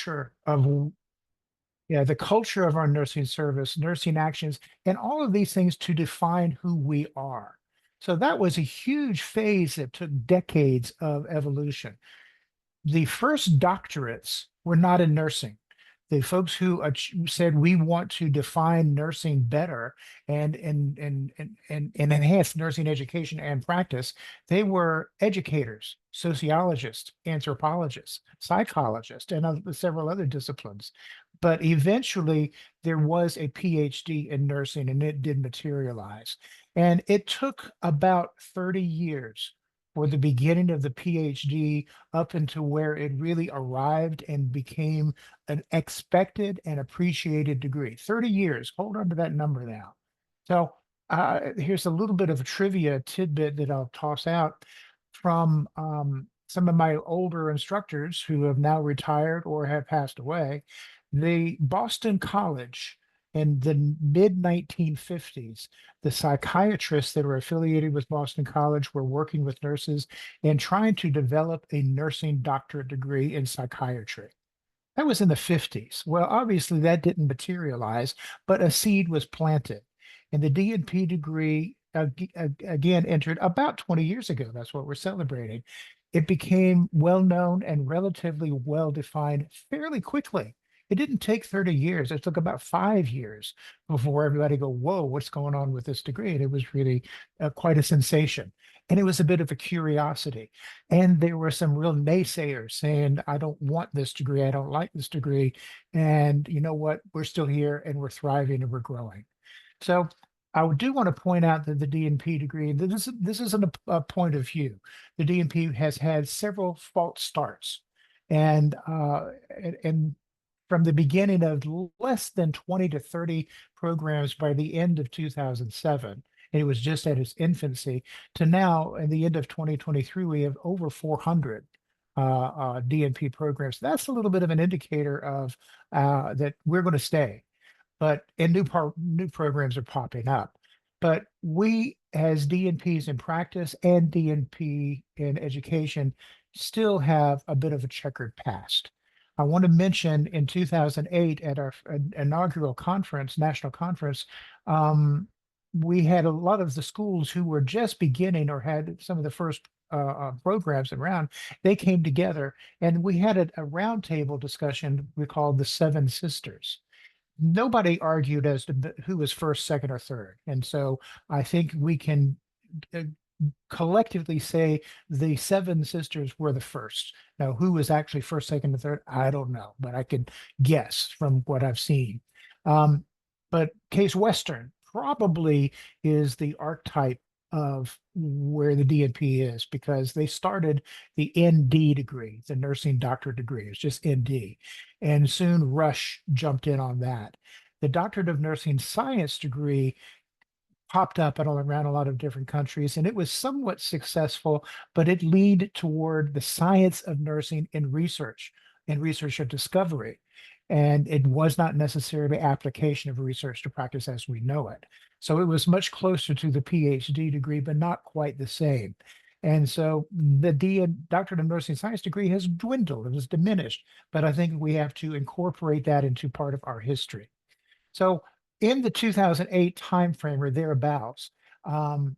culture of the culture of our nursing service, nursing actions, and all of these things to define who we are. So that was a huge phase that took decades of evolution. The first doctorates were not in nursing. The folks who said we want to define nursing better and enhance nursing education and practice, they were educators, sociologists, anthropologists, psychologists, and several other disciplines. But eventually, there was a PhD in nursing, and it did materialize. And it took about 30 years for the beginning of the PhD up into where it really arrived and became an expected and appreciated degree. 30 years. Hold on to that number now. So here's a little bit of a trivia tidbit that I'll toss out from some of my older instructors who have now retired or have passed away. The Boston College in the mid 1950s, the psychiatrists that were affiliated with Boston College were working with nurses and trying to develop a nursing doctorate degree in psychiatry. That was in the 50s. Well, obviously that didn't materialize, but a seed was planted. And the DNP degree, again, entered about 20 years ago. That's what we're celebrating. It became well known and relatively well defined fairly quickly. It didn't take 30 years. It took about 5 years before everybody go, whoa, what's going on with this degree? And it was really quite a sensation. And it was a bit of a curiosity. And there were some real naysayers saying, I don't want this degree. I don't like this degree. And you know what? We're still here and we're thriving and we're growing. So I do want to point out that the DNP degree, this isn't a point of view. The DNP has had several false starts. And from the beginning of less than 20 to 30 programs by the end of 2007, and it was just at its infancy, to now, in the end of 2023, we have over 400 DNP programs. That's a little bit of an indicator of that we're going to stay, and new programs are popping up. But we, as DNPs in practice and DNP in education, still have a bit of a checkered past. I want to mention in 2008 at our inaugural conference, national conference, we had a lot of the schools who were just beginning or had some of the first programs around. They came together and we had a roundtable discussion we called the Seven Sisters. Nobody argued as to who was first, second, or third. And so I think we can uh, collectively say the Seven Sisters were the first. Now, who was actually first, second, and third, I don't know, but I can guess from what I've seen. But Case Western probably is the archetype of where the DNP is because they started the ND degree, the nursing doctorate degree. It's just ND. And soon Rush jumped in on that. The doctorate of nursing science degree popped up and all around a lot of different countries, and it was somewhat successful, but it leaned toward the science of nursing in research and research of discovery. And it was not necessarily application of research to practice as we know it. So it was much closer to the PhD degree, but not quite the same. And so the Doctorate of Nursing Science degree has dwindled, it has diminished, but I think we have to incorporate that into part of our history. So in the 2008 timeframe or thereabouts, um,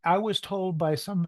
I was told by some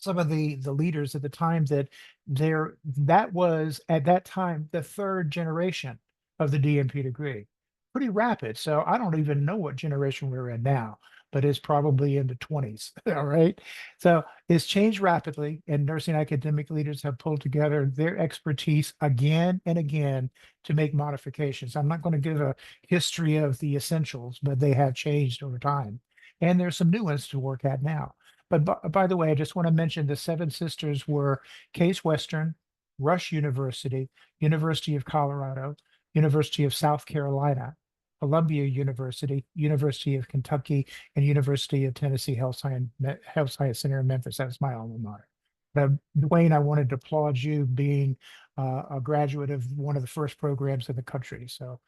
of the leaders at the time that was at that time the third generation of the DNP degree. Pretty rapid. So I don't even know what generation we're in now, but it's probably in the 20s. All right. So it's changed rapidly, and nursing academic leaders have pulled together their expertise again and again to make modifications. I'm not going to give a history of the essentials, but they have changed over time. And there's some new ones to work at now. But by the way, I just want to mention the Seven Sisters were Case Western, Rush University, University of Colorado, University of South Carolina, Columbia University, University of Kentucky, and University of Tennessee Health Science Center in Memphis. That's my alma mater. But Dwayne, I wanted to applaud you being a graduate of one of the first programs in the country. So,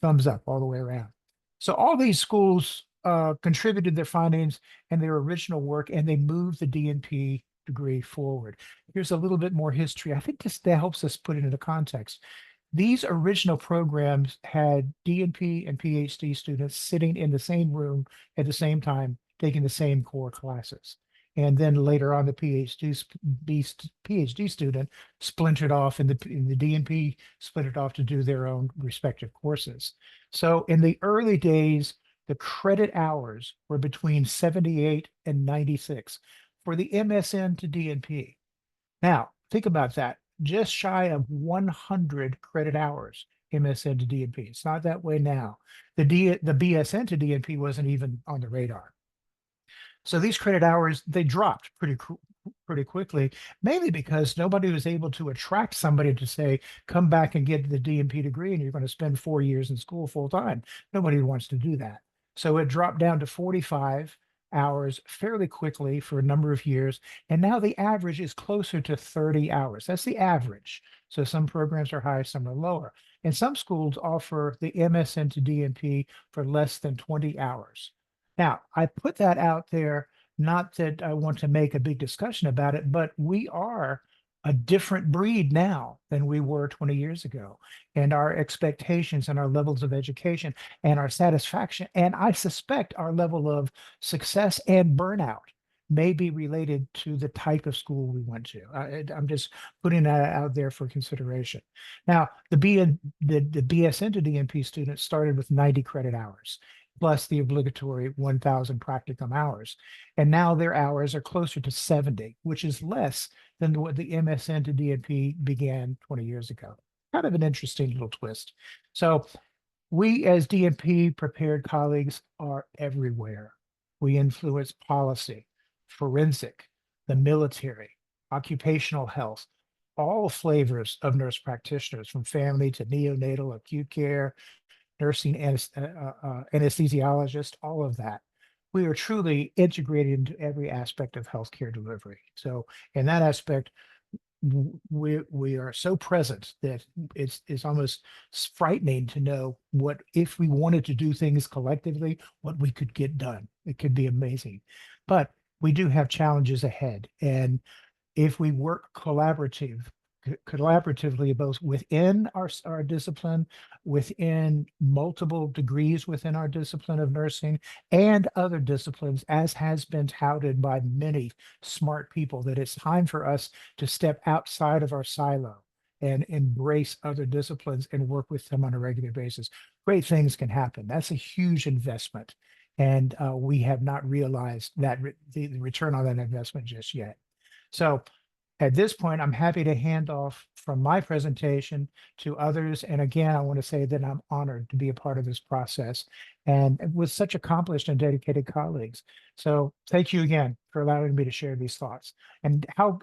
thumbs up all the way around. So all these schools contributed their findings and their original work, and they moved the DNP degree forward. Here's a little bit more history. I think that helps us put it into context. These original programs had DNP and PhD students sitting in the same room at the same time, taking the same core classes. And then later on, the PhD student splintered off, and the DNP split it off to do their own respective courses. So in the early days, the credit hours were between 78 and 96 for the MSN to DNP. Now, think about that. Just shy of 100 credit hours, MSN to DNP. It's not that way now. The BSN to DNP wasn't even on the radar. So these credit hours, they dropped pretty quickly, mainly because nobody was able to attract somebody to say, come back and get the DNP degree and you're going to spend 4 years in school full time. Nobody wants to do that. So it dropped down to 45 hours fairly quickly for a number of years. And now the average is closer to 30 hours. That's the average. So some programs are high, some are lower. And some schools offer the MSN to DNP for less than 20 hours. Now, I put that out there, not that I want to make a big discussion about it, but we are a different breed now than we were 20 years ago. And our expectations and our levels of education and our satisfaction, and I suspect our level of success and burnout may be related to the type of school we went to. I'm just putting that out there for consideration. Now, the BSN to DNP students started with 90 credit hours plus the obligatory 1,000 practicum hours. And now their hours are closer to 70, which is less than what the MSN to DNP began 20 years ago. Kind of an interesting little twist. So we as DNP prepared colleagues are everywhere. We influence policy, forensic, the military, occupational health, all flavors of nurse practitioners, from family to neonatal, acute care, nursing, anesthesiologist, all of that. We are truly integrated into every aspect of healthcare delivery. So in that aspect, we are so present that it's almost frightening to know what, if we wanted to do things collectively, what we could get done. It could be amazing. But we do have challenges ahead. And if we work collaboratively, both within our discipline, within multiple degrees within our discipline of nursing and other disciplines, as has been touted by many smart people, that it's time for us to step outside of our silo and embrace other disciplines and work with them on a regular basis. Great things can happen. That's a huge investment. And we have not realized that the return on that investment just yet. So at this point, I'm happy to hand off from my presentation to others. And again, I want to say that I'm honored to be a part of this process and with such accomplished and dedicated colleagues. So thank you again for allowing me to share these thoughts. And how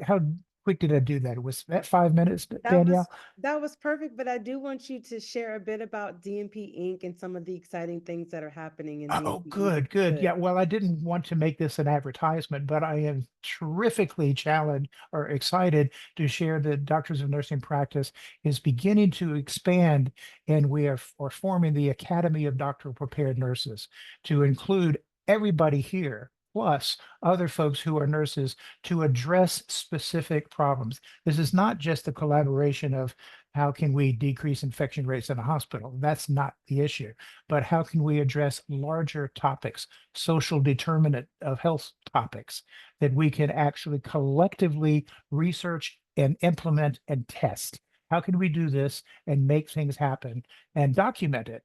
quick did I do that? Was that 5 minutes, That was Danielle? that was perfect, but I do want you to share a bit about DNP Inc. and some of the exciting things that are happening in Oh, DNP Inc. If good, you good. could. Yeah, well, I didn't want to make this an advertisement, but I am terrifically challenged or excited to share that Doctors of Nursing Practice is beginning to expand, and we are forming the Academy of Doctoral Prepared Nurses to include everybody here, plus other folks who are nurses, to address specific problems. This is not just the collaboration of how can we decrease infection rates in a hospital. That's not the issue, but how can we address larger topics, social determinant of health topics that we can actually collectively research and implement and test? How can we do this and make things happen and document it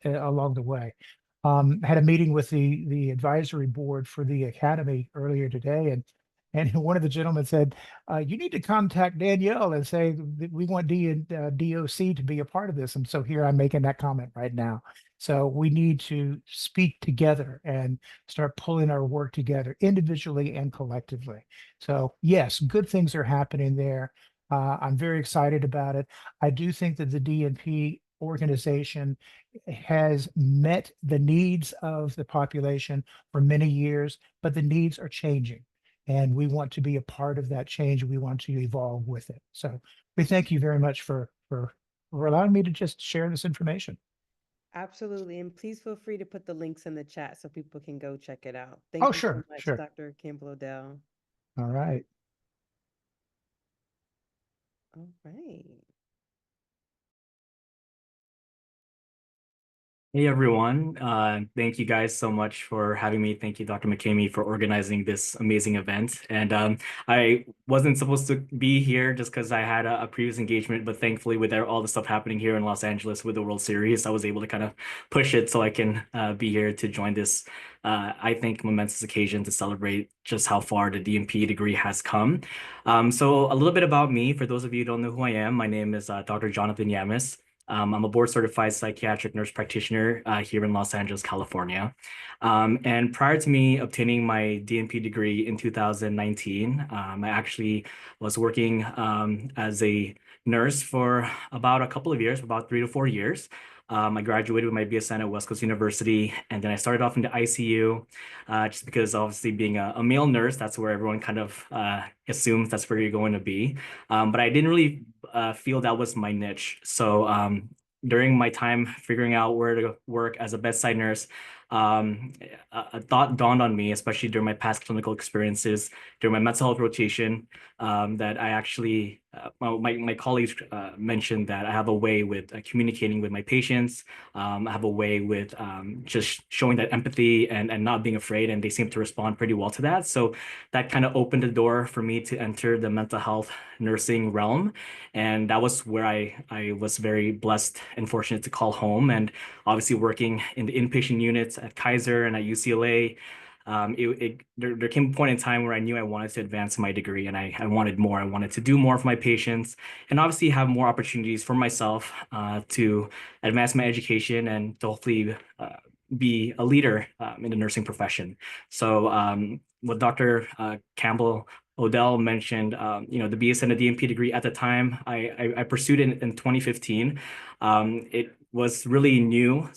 along the way? Had a meeting with the advisory board for the academy earlier today, and one of the gentlemen said, "You need to contact Danielle and say that we want DOC to be a part of this." And so here I'm making that comment right now. So we need to speak together and start pulling our work together individually and collectively. So yes, good things are happening there. I'm very excited about it. I do think that the DNP organization has met the needs of the population for many years, but the needs are changing. And we want to be a part of that change. We want to evolve with it. So we thank you very much for allowing me to just share this information. Absolutely. And please feel free to put the links in the chat so people can go check it out. Oh, Thank you so sure, much, sure. Dr. Campbell-O'Dell. All right. All right. Hey everyone, thank you guys so much for having me. Thank you, Dr. McCamey, for organizing this amazing event. And I wasn't supposed to be here just because I had a previous engagement, but thankfully with all the stuff happening here in Los Angeles with the World Series, I was able to kind of push it so I can be here to join this, I think, momentous occasion to celebrate just how far the DNP degree has come. So a little bit about me, for those of you who don't know who I am, my name is Dr. Jonathan Llamas. I'm a board certified psychiatric nurse practitioner here in Los Angeles, California. And prior to me obtaining my DNP degree in 2019, I actually was working as a nurse for about a couple of years, about 3 to 4 years. I graduated with my BSN at West Coast University, and then I started off in the ICU, just because obviously being a male nurse, that's where everyone kind of assumes that's where you're going to be. But I didn't really feel that was my niche. So during my time figuring out where to work as a bedside nurse, um, a thought dawned on me, especially during my past clinical experiences, during my mental health rotation, that I actually, my colleagues mentioned that I have a way with communicating with my patients. I have a way with just showing that empathy and not being afraid, and they seem to respond pretty well to that. So that kind of opened the door for me to enter the mental health nursing realm. And that was where I was very blessed and fortunate to call home. And obviously working in the inpatient units at Kaiser and at UCLA, there came a point in time where I knew I wanted to advance my degree, and I wanted more. I wanted to do more for my patients and obviously have more opportunities for myself to advance my education and to hopefully be a leader in the nursing profession. So what Dr. Campbell-O'Dell mentioned, the BSN and the DNP degree at the time, I pursued it in 2015. It was really new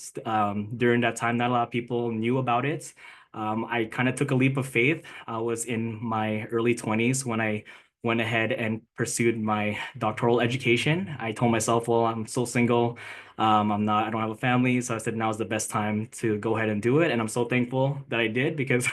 during that time. Not a lot of people knew about it. I kind of took a leap of faith. I was in my early 20s when I went ahead and pursued my doctoral education. I told myself, well, I'm still single. I don't have a family. So I said, now's the best time to go ahead and do it. And I'm so thankful that I did, because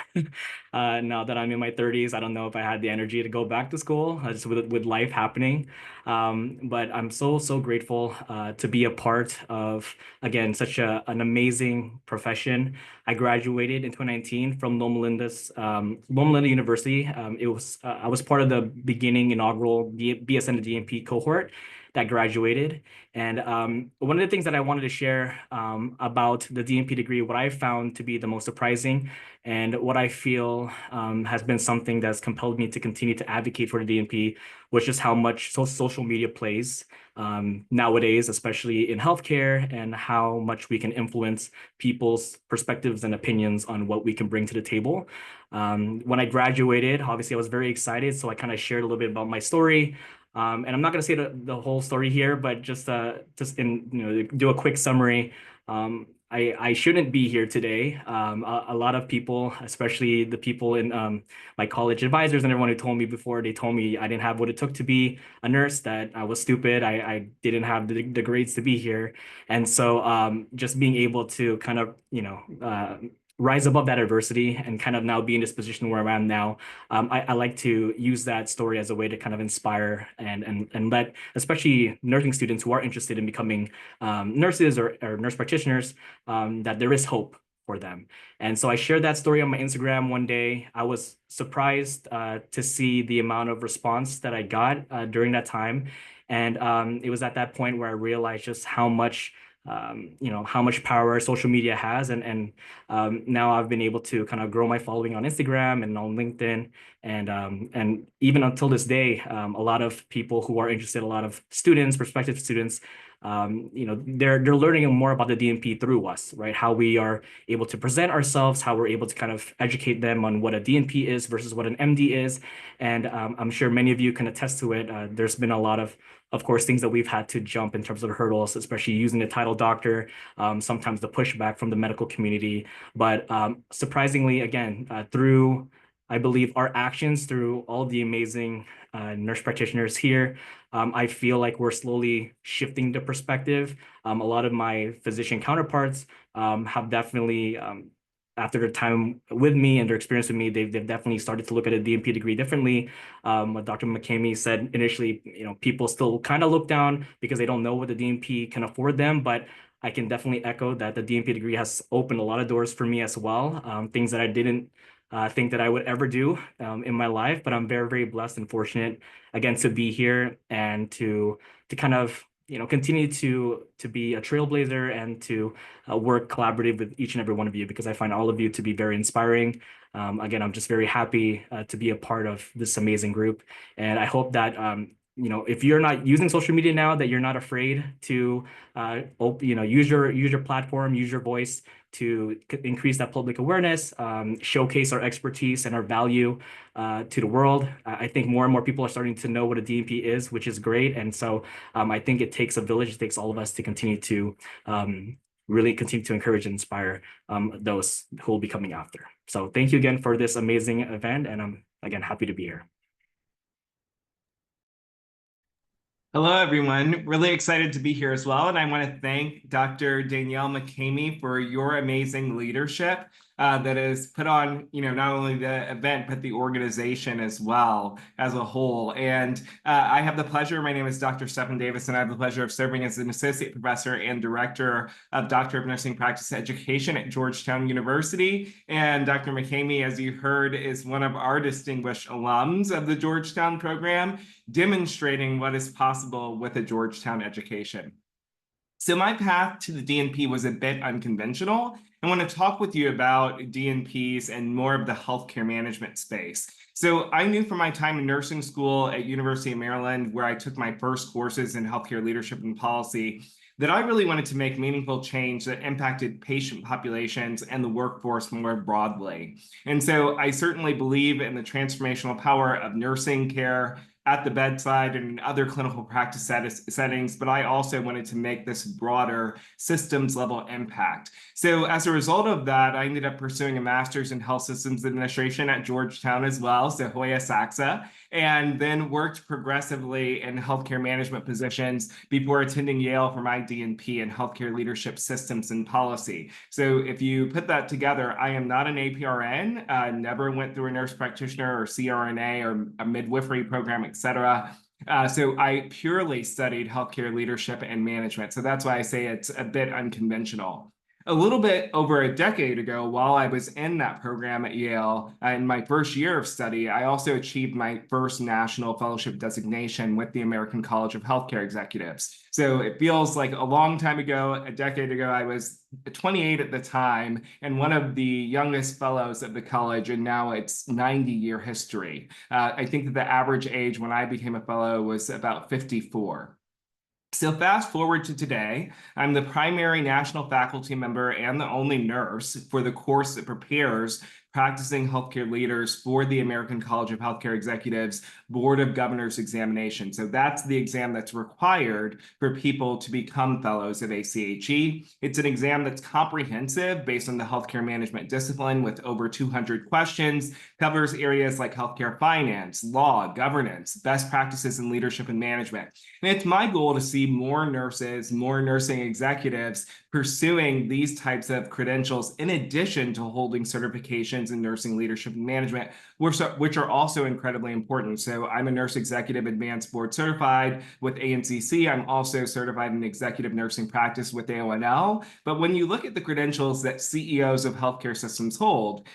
now that I'm in my 30s, I don't know if I had the energy to go back to school, just with life happening. But I'm so grateful to be a part of, again, such an amazing profession. I graduated in 2019 from Loma Linda University. I was part of the beginning inaugural BSN and DNP cohort that graduated. And one of the things that I wanted to share about the DNP degree, what I found to be the most surprising and what I feel has been something that's compelled me to continue to advocate for the DNP, was just how much social media plays nowadays, especially in healthcare, and how much we can influence people's perspectives and opinions on what we can bring to the table. When I graduated, obviously I was very excited, so I kind of shared a little bit about my story. And I'm not going to say the whole story here, but just do a quick summary. I shouldn't be here today. A lot of people, especially the people in my college advisors and everyone who told me before, they told me I didn't have what it took to be a nurse, that I was stupid. I didn't have the grades to be here. And so just being able to kind of, rise above that adversity and kind of now be in this position where I'm now, I like to use that story as a way to kind of inspire and let especially nursing students who are interested in becoming nurses or nurse practitioners, that there is hope for them. And so I shared that story on my Instagram one day. I was surprised to see the amount of response that I got during that time. And it was at that point where I realized just how much how much power social media has. And now I've been able to kind of grow my following on Instagram and on LinkedIn. And even until this day, a lot of people who are interested, a lot of students, prospective students, they're learning more about the DNP through us, right? How we are able to present ourselves, how we're able to kind of educate them on what a DNP is versus what an MD is. And I'm sure many of you can attest to it. There's been a lot of course, things that we've had to jump in terms of hurdles, especially using the title doctor, sometimes the pushback from the medical community. But surprisingly, again, through, I believe, our actions, through all the amazing nurse practitioners here, I feel like we're slowly shifting the perspective. A lot of my physician counterparts have definitely after their time with me and their experience with me, they've definitely started to look at a DNP degree differently. What Dr. McCamey said initially, people still kind of look down because they don't know what the DNP can afford them, but I can definitely echo that the DNP degree has opened a lot of doors for me as well, things that I didn't think that I would ever do in my life, but I'm very, very blessed and fortunate again to be here and to kind of continue to be a trailblazer and to work collaborative with each and every one of you, because I find all of you to be very inspiring. Again, I'm just very happy to be a part of this amazing group, and I hope that if you're not using social media now, that you're not afraid to use your platform, use your voice to increase that public awareness, showcase our expertise and our value to the world. I think more and more people are starting to know what a DNP is, which is great. And so I think it takes a village, it takes all of us to continue to really continue to encourage and inspire those who will be coming after. So thank you again for this amazing event, and I'm again happy to be here. Hello, everyone. Really excited to be here as well. And I want to thank Dr. Danielle McCamey for your amazing leadership that has put on, not only the event, but the organization as well as a whole. And I have the pleasure, my name is Dr. Stephan Davis, and I have the pleasure of serving as an associate professor and director of Doctor of Nursing Practice Education at Georgetown University. And Dr. McCamey, as you heard, is one of our distinguished alums of the Georgetown program, demonstrating what is possible with a Georgetown education. So my path to the DNP was a bit unconventional. I want to talk with you about DNPs and more of the healthcare management space. So I knew from my time in nursing school at University of Maryland, where I took my first courses in healthcare leadership and policy, that I really wanted to make meaningful change that impacted patient populations and the workforce more broadly. And so I certainly believe in the transformational power of nursing care at the bedside and in other clinical practice settings, but I also wanted to make this broader systems level impact. So as a result of that, I ended up pursuing a master's in health systems administration at Georgetown as well, so Hoya Saxa, and then worked progressively in healthcare management positions before attending Yale for my DNP in healthcare leadership systems and policy. So if you put that together, I am not an APRN, never went through a nurse practitioner or CRNA or a midwifery program, etc. So I purely studied healthcare leadership and management. So that's why I say it's a bit unconventional. A little bit over a decade ago, while I was in that program at Yale, in my first year of study, I also achieved my first national fellowship designation with the American College of Healthcare Executives. So it feels like a long time ago, a decade ago. I was 28 at the time and one of the youngest fellows of the college, and now it's 90-year history. I think that the average age when I became a fellow was about 54. So fast forward to today, I'm the primary national faculty member and the only nurse for the course that prepares practicing healthcare leaders for the American College of Healthcare Executives Board of Governors examination. So that's the exam that's required for people to become fellows at ACHE. It's an exam that's comprehensive based on the healthcare management discipline with over 200 questions, covers areas like healthcare finance, law, governance, best practices in leadership and management. And it's my goal to see more nurses, more nursing executives pursuing these types of credentials in addition to holding certifications in nursing leadership and management, which are also incredibly important. So I'm a nurse executive advanced board certified with ANCC. I'm also certified in executive nursing practice with AONL. But when you look at the credentials that CEOs of healthcare systems hold,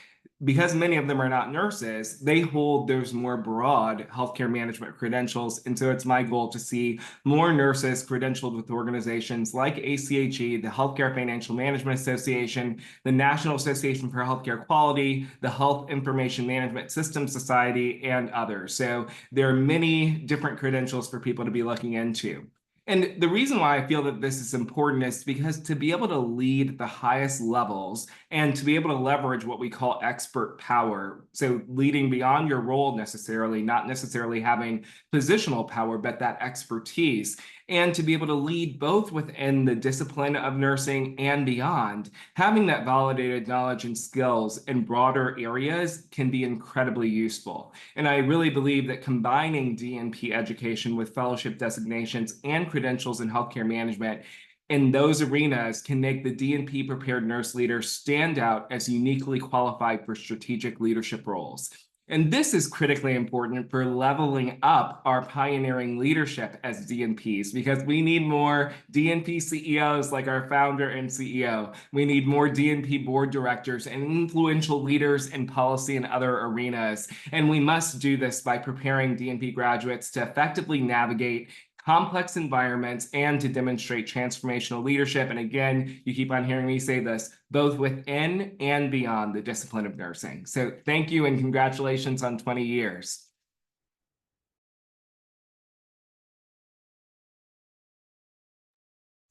because many of them are not nurses, they hold those more broad healthcare management credentials. And so it's my goal to see more nurses credentialed with organizations like ACHE, the Healthcare Financial Management Association, the National Association for Healthcare Quality, the Health Information Management Systems Society, and others. So there are many different credentials for people to be looking into. And the reason why I feel that this is important is because to be able to lead the highest levels and to be able to leverage what we call expert power, so leading beyond your role necessarily, not necessarily having positional power, but that expertise, and to be able to lead both within the discipline of nursing and beyond, having that validated knowledge and skills in broader areas can be incredibly useful. And I really believe that combining DNP education with fellowship designations and credentials in healthcare management in those arenas can make the DNP prepared nurse leader stand out as uniquely qualified for strategic leadership roles. And this is critically important for leveling up our pioneering leadership as DNPs, because we need more DNP CEOs like our founder and CEO. We need more DNP board directors and influential leaders in policy and other arenas. And we must do this by preparing DNP graduates to effectively navigate complex environments and to demonstrate transformational leadership. And again, you keep on hearing me say this, both within and beyond the discipline of nursing. So thank you and congratulations on 20 years.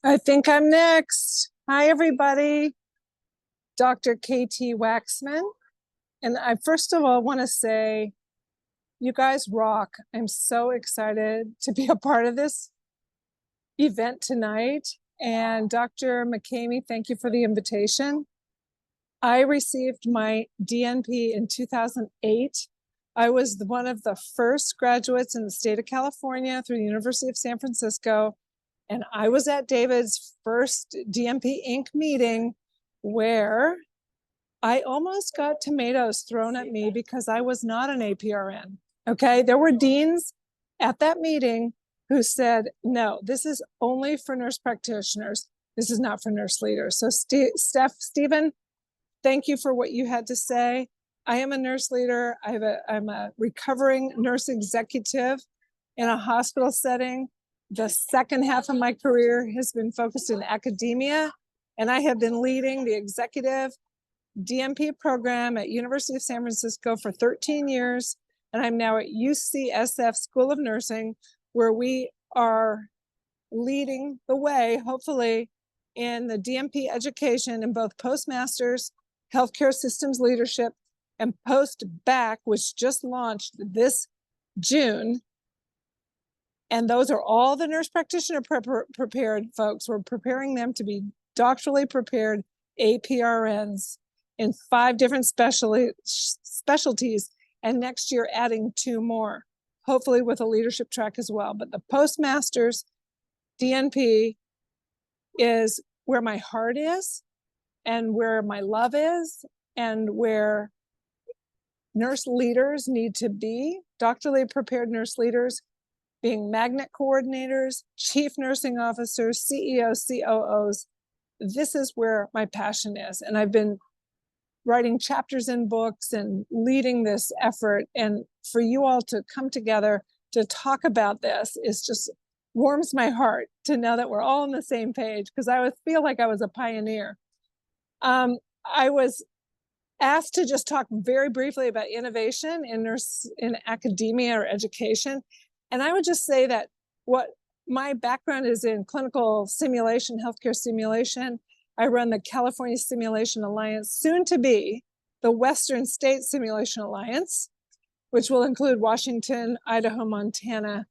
I think I'm next. Hi, everybody. Dr. KT Waxman. And I first of all want to say, you guys rock. I'm so excited to be a part of this event tonight. And Dr. McCamey, thank you for the invitation. I received my DNP in 2008. I was one of the first graduates in the state of California through the University of San Francisco. And I was at David's first DNP Inc. meeting where I almost got tomatoes thrown at me because I was not an APRN. Okay, there were deans at that meeting who said, no, this is only for nurse practitioners. This is not for nurse leaders. So Stephen, thank you for what you had to say. I am a nurse leader. I'm a recovering nurse executive in a hospital setting. The second half of my career has been focused in academia, and I have been leading the executive DNP program at University of San Francisco for 13 years. And I'm now at UCSF School of Nursing, where we are leading the way, hopefully, in the DNP education in both postmasters, healthcare systems leadership, and post-bac, which just launched this June. And those are all the nurse practitioner prepared folks. We're preparing them to be doctorally prepared APRNs in 5 different specialties. And next year adding 2 more, hopefully with a leadership track as well. But the postmasters DNP is where my heart is and where my love is and where nurse leaders need to be, doctorally prepared nurse leaders, being magnet coordinators, chief nursing officers, CEOs, COOs. This is where my passion is. And I've been writing chapters in books and leading this effort. And for you all to come together to talk about this is just warms my heart to know that we're all on the same page, because I would feel like I was a pioneer. I was asked to just talk very briefly about innovation in academia or education. And I would just say that what my background is in clinical simulation, healthcare simulation. I run the California Simulation Alliance, soon to be the Western State Simulation Alliance, which will include Washington, Idaho, Montana,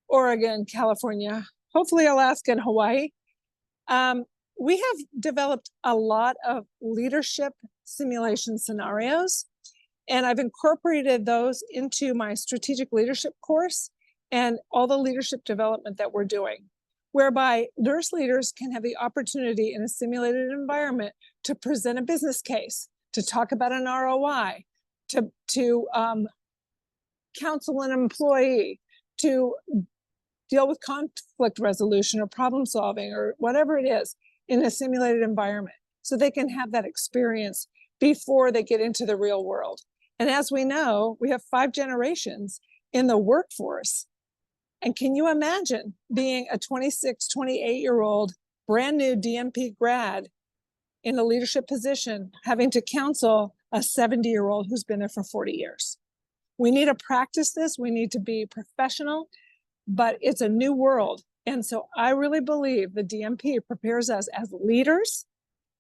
Oregon, California, hopefully Alaska and Hawaii. We have developed a lot of leadership simulation scenarios, and I've incorporated those into my strategic leadership course and all the leadership development that we're doing, whereby nurse leaders can have the opportunity in a simulated environment to present a business case, to talk about an ROI, to counsel an employee, to deal with conflict resolution or problem solving or whatever it is in a simulated environment, so they can have that experience before they get into the real world. And as we know, we have 5 generations in the workforce. And can you imagine being a 26, 28-year-old brand new DNP grad in a leadership position, having to counsel a 70-year-old who's been there for 40 years? We need to practice this. We need to be professional, but it's a new world. And so I really believe the DNP prepares us as leaders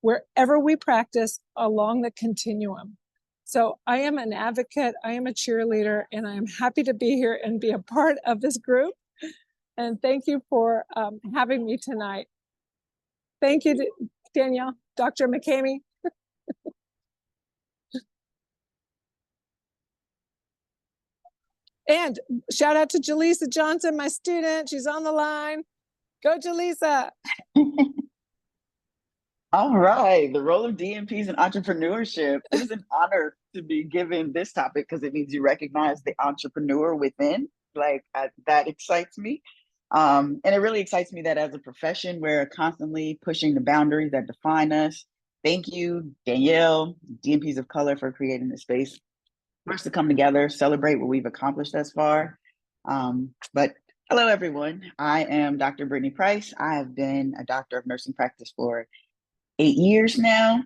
wherever we practice along the continuum. So I am an advocate, I am a cheerleader, and I am happy to be here and be a part of this group. And thank you for having me tonight. Thank you, Danielle, Dr. McCamey. And shout out to Shelitha Johnson, my student. She's on the line. Go, Shelitha. All right, the role of DMPs in entrepreneurship. It is an honor to be given this topic because it means you recognize the entrepreneur within. That excites me. And it really excites me that as a profession, we're constantly pushing the boundaries that define us. Thank you, Danielle, DMPs of color, for creating this space for us to come together, celebrate what we've accomplished thus far. But hello, everyone. I am Dr. Brittany Price. I have been a doctor of nursing practice for 8 years now.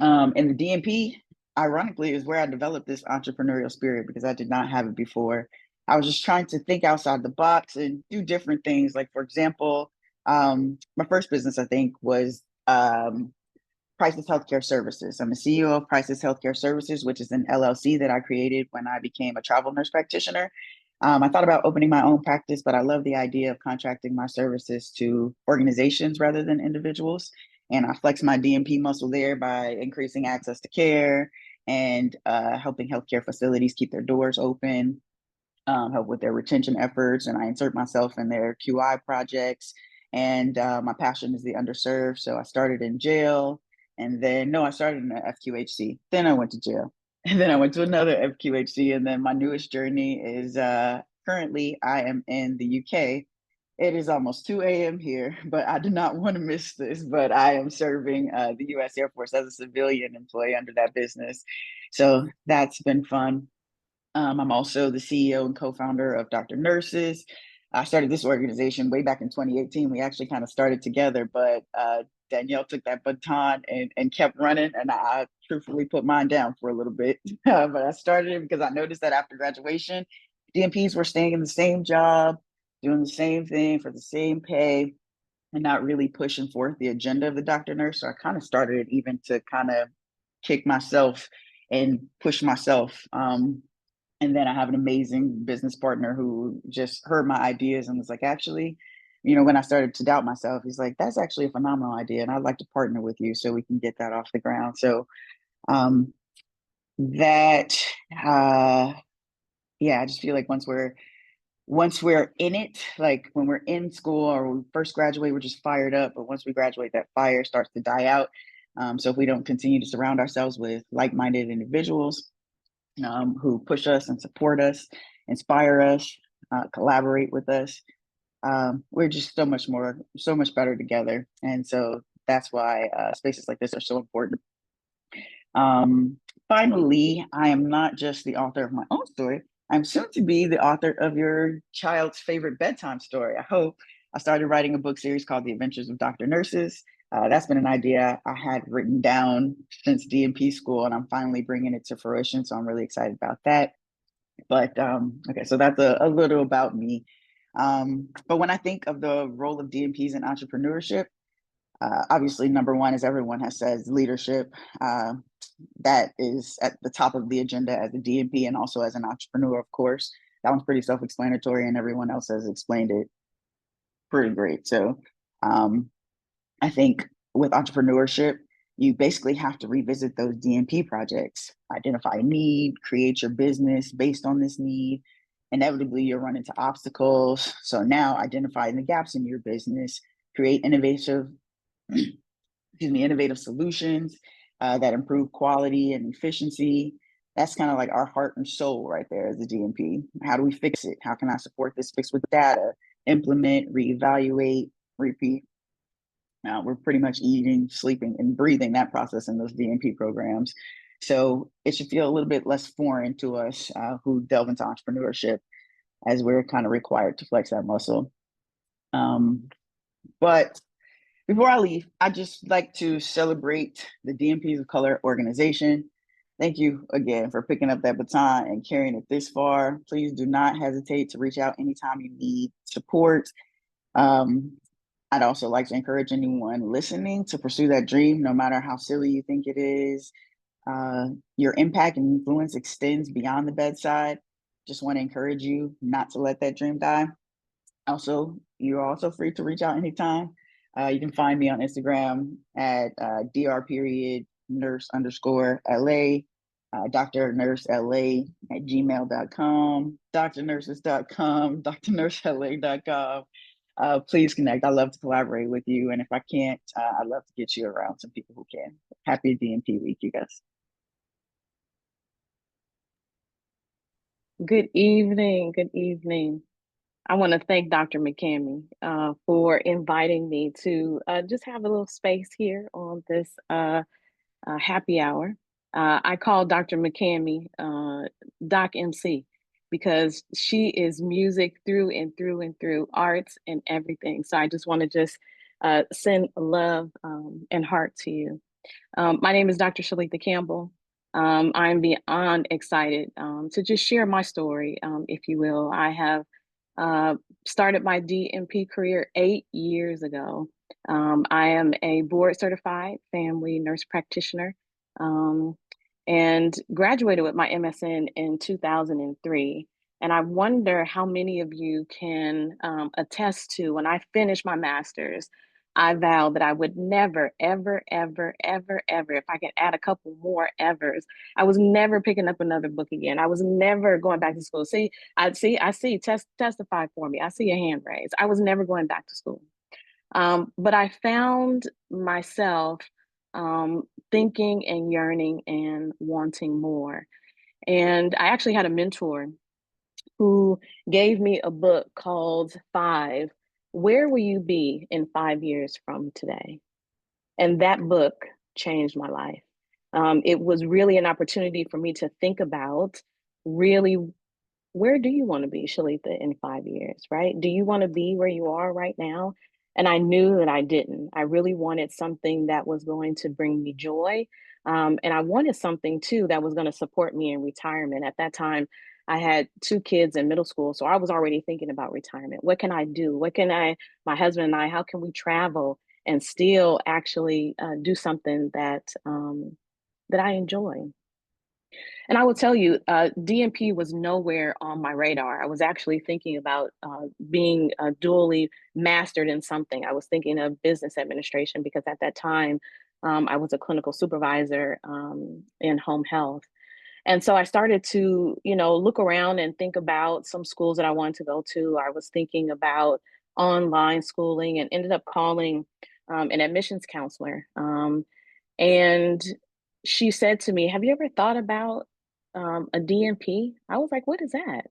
And the DNP, ironically, is where I developed this entrepreneurial spirit because I did not have it before. I was just trying to think outside the box and do different things. Like, for example, my first business, I think, was Price's Healthcare Services. I'm the CEO of Price's Healthcare Services, which is an LLC that I created when I became a travel nurse practitioner. I thought about opening my own practice, but I love the idea of contracting my services to organizations rather than individuals. And I flex my DMP muscle there by increasing access to care and helping healthcare facilities keep their doors open, help with their retention efforts. And I insert myself in their QI projects. And my passion is the underserved. So I started in jail. And then, no, I started in the FQHC. Then I went to jail. And then I went to another FQHC. And then my newest journey is currently I am in the UK. It is almost 2 a.m. here, but I do not want to miss this. But I am serving the US Air Force as a civilian employee under that business. So that's been fun. I'm also the CEO and co-founder of Dr. Nurses. I started this organization way back in 2018. We actually kind of started together, but Danielle took that baton and kept running, and I truthfully put mine down for a little bit. But I started it because I noticed that after graduation, DMPs were staying in the same job, doing the same thing for the same pay, and not really pushing forth the agenda of the doctor nurse. So I kind of started it even to kind of kick myself and push myself. And then I have an amazing business partner who just heard my ideas and was like, actually, when I started to doubt myself, he's like, that's actually a phenomenal idea. And I'd like to partner with you so we can get that off the ground. So that, yeah, I just feel like once we're in it, like when we're in school or we first graduate, we're just fired up. But once we graduate, that fire starts to die out. So if we don't continue to surround ourselves with like-minded individuals, who push us and support us, inspire us, collaborate with us. We're just so much better together. And so that's why spaces like this are so important. Finally, I am not just the author of my own story. I'm soon to be the author of your child's favorite bedtime story. I hope. I started writing a book series called The Adventures of Dr. Nurses. That's been an idea I had written down since DNP school, and I'm finally bringing it to fruition. So I'm really excited about that. But okay, so that's a little about me. But when I think of the role of DNPs in entrepreneurship, obviously, number one, as everyone has said, is leadership. That is at the top of the agenda as a DNP and also as an entrepreneur, of course. That one's pretty self-explanatory, and everyone else has explained it pretty great. So I think with entrepreneurship, you basically have to revisit those DNP projects, identify a need, create your business based on this need. Inevitably, you'll run into obstacles. So now identify the gaps in your business, create innovative solutions that improve quality and efficiency. That's kind of like our heart and soul right there as a DNP. How do we fix it? How can I support this fix with data? Implement, reevaluate, repeat. We're pretty much eating, sleeping, and breathing that process in those DNP programs. So it should feel a little bit less foreign to us who delve into entrepreneurship, as we're kind of required to flex that muscle. But before I leave, I'd just like to celebrate the DNPs of Color organization. Thank you again for picking up that baton and carrying it this far. Please do not hesitate to reach out anytime you need support. I'd also like to encourage anyone listening to pursue that dream, no matter how silly you think it is. Your impact and influence extends beyond the bedside. Just want to encourage you not to let that dream die. Also, you're also free to reach out anytime. You can find me on Instagram at dr.nurse_LA, drnursela@gmail.com, drnurses.com, drnursela.com. please connect. I love to collaborate with you. And if I can't, I'd love to get you around some people who can. Happy DNP week, you guys. Good evening. Good evening. I want to thank Dr. McCamey for inviting me to just have a little space here on this happy hour. I call Dr. McCamey Doc MC because she is music through and through and through, arts and everything. So I just want to just send love and heart to you. My name is Dr. Shelitha Campbell. I'm beyond excited to just share my story, if you will. I have started my DNP career 8 years ago. I am a board certified family nurse practitioner and graduated with my MSN in 2003. And I wonder how many of you can attest to when I finished my master's, I vowed that I would never, ever, ever, ever, ever, if I could add a couple more evers, I was never picking up another book again. I was never going back to school. I see, testify for me. I see a hand raised. I was never going back to school. But I found myself thinking and yearning and wanting more. And I actually had a mentor who gave me a book called 5, Where Will You Be in 5 years from today? And that book changed my life. It was really an opportunity for me to think about really, where do you want to be, Shelitha, in 5 years, right? Do you want to be where you are right now? And I knew that I didn't. I really wanted something that was going to bring me joy. And I wanted something too that was going to support me in retirement. At that time, I had 2 kids in middle school. So I was already thinking about retirement. What can I do? My husband and I, how can we travel and still actually do something that I enjoy? And I will tell you, DNP was nowhere on my radar. I was actually thinking about being dually mastered in something. I was thinking of business administration because at that time, I was a clinical supervisor in home health. And so I started to, look around and think about some schools that I wanted to go to. I was thinking about online schooling and ended up calling an admissions counselor. And she said to me, have you ever thought about a DNP? I was like, what is that?